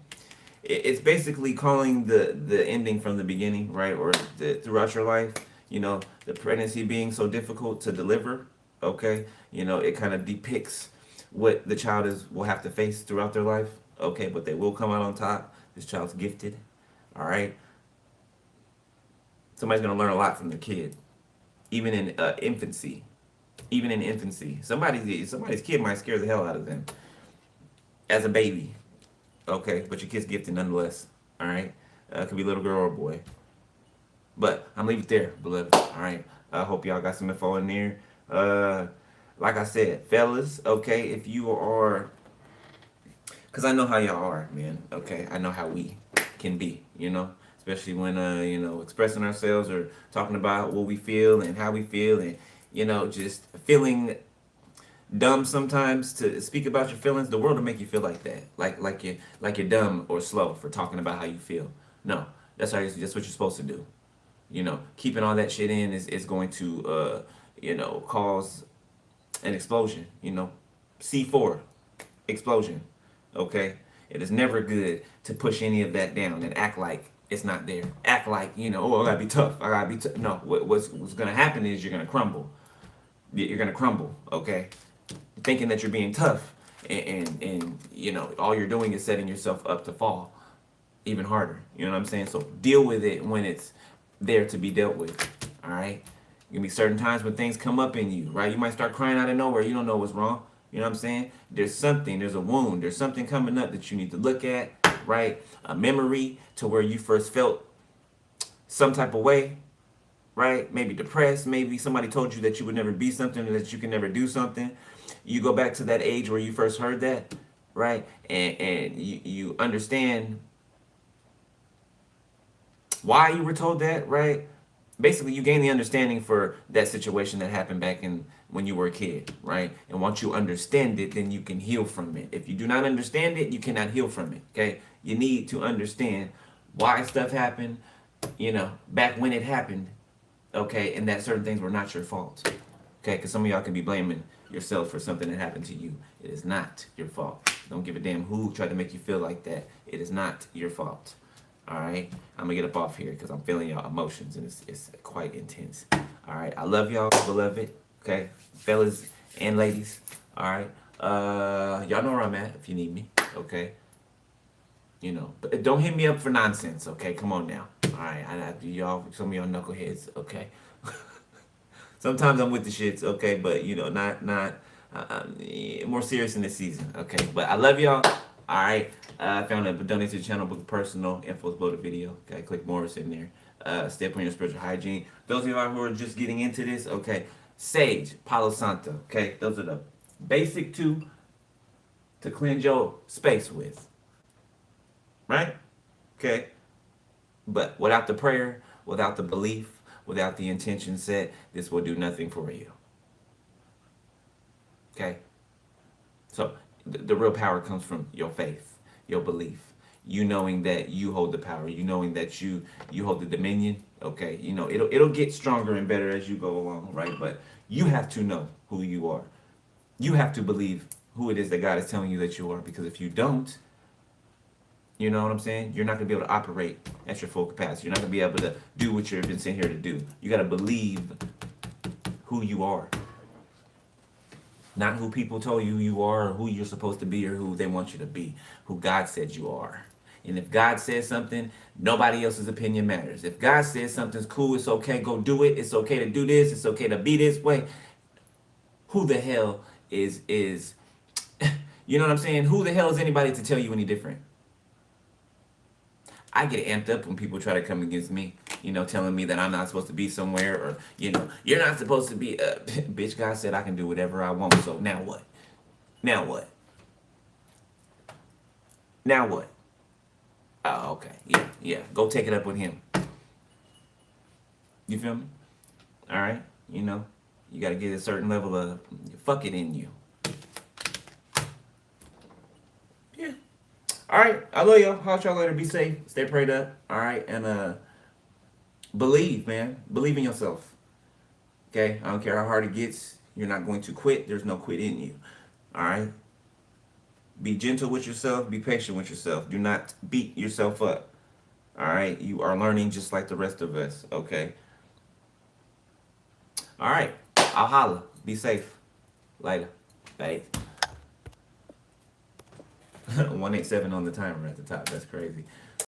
It's basically calling the ending from the beginning, right? Or throughout your life, the pregnancy being so difficult to deliver. Okay, it kind of depicts what the child will have to face throughout their life. Okay, but they will come out on top. This child's gifted. All right. Somebody's gonna learn a lot from the kid, even in infancy. Even in infancy, somebody's kid might scare the hell out of them as a baby. Okay, but your kid's gifted nonetheless. All right, could be a little girl or a boy. But I'm leaving it there, beloved. All right, I hope y'all got some info in there. Like I said, fellas, okay, if you are, cause I know how y'all are, man. Okay, I know how we can be, especially when expressing ourselves or talking about what we feel and how we feel and just feeling dumb sometimes to speak about your feelings. The world will make you feel like that, like you're dumb or slow for talking about how you feel. No, that's what you're supposed to do. Keeping all that shit in is going to cause an explosion. C4 explosion. Okay, it is never good to push any of that down and act like it's not there. Act like oh, I gotta be tough. I gotta be tough. No, what's gonna happen is you're gonna crumble. You're gonna crumble. Okay, thinking that you're being tough, and all you're doing is setting yourself up to fall even harder. You know what I'm saying? So deal with it when it's there to be dealt with. All right. Gonna be certain times when things come up in you, right? You might start crying out of nowhere. You don't know what's wrong. You know what I'm saying? There's a wound. There's something coming up that you need to look at, right? A memory to where you first felt some type of way, right? Maybe depressed. Maybe somebody told you that you would never be something, or that you can never do something. You go back to that age where you first heard that, right? And you understand why you were told that, right? Basically, you gain the understanding for that situation that happened back in when you were a kid, right? And once you understand it, then you can heal from it. If you do not understand it, you cannot heal from it, okay? You need to understand why stuff happened, back when it happened, okay? And that certain things were not your fault, okay? Because some of y'all can be blaming yourself for something that happened to you. It is not your fault. Don't give a damn who tried to make you feel like that. It is not your fault. All right, I'm gonna get up off here because I'm feeling y'all emotions and it's quite intense. All right, I love y'all, beloved. Okay, fellas and ladies. All right, y'all know where I'm at if you need me. Okay, but don't hit me up for nonsense. Okay, come on now. All right, y'all, some of y'all knuckleheads. Okay, sometimes I'm with the shits. Okay, but not more serious in this season. Okay, but I love y'all. All right. I found a donate to the channel, book personal info below the video. Okay, click more, it's in there. Step on your spiritual hygiene. Those of you who are just getting into this, okay, sage, Palo Santo. Okay, those are the basic two to cleanse your space with. Right? Okay. But without the prayer, without the belief, without the intention set, this will do nothing for you. Okay? So the real power comes from your faith, your belief, you knowing that you hold the power, you knowing that you hold the dominion. Okay, you know it'll get stronger and better as you go along, right? But you have to know who you are. You have to believe who it is that God is telling you that you are, because if you don't, you know what I'm saying? You're not gonna be able to operate at your full capacity. You're not gonna be able to do what you've been sent here to do. You gotta believe who you are. Not who people told you are, or who you're supposed to be, or who they want you to be. Who God said you are. And if God says something, nobody else's opinion matters. If God says something's cool, it's okay, go do it. It's okay to do this. It's okay to be this way. Who the hell is you know what I'm saying? Who the hell is anybody to tell you any different? I get amped up when people try to come against me, you know, telling me that I'm not supposed to be somewhere, or, you know, you're not supposed to be, bitch, God said I can do whatever I want, so now what? Now what? Now what? Oh, okay, yeah, go take it up with him. You feel me? All right, you know, you got to get a certain level of fuck it in you. Yeah. All right, I love y'all. Holla at y'all later. Be safe. Stay prayed up. All right, and believe, man. Believe in yourself. Okay, I don't care how hard it gets. You're not going to quit. There's no quit in you. All right. Be gentle with yourself. Be patient with yourself. Do not beat yourself up. All right. You are learning just like the rest of us. Okay. All right. I'll holla. Be safe. Later. Bye. 187 on the timer at the top. That's crazy.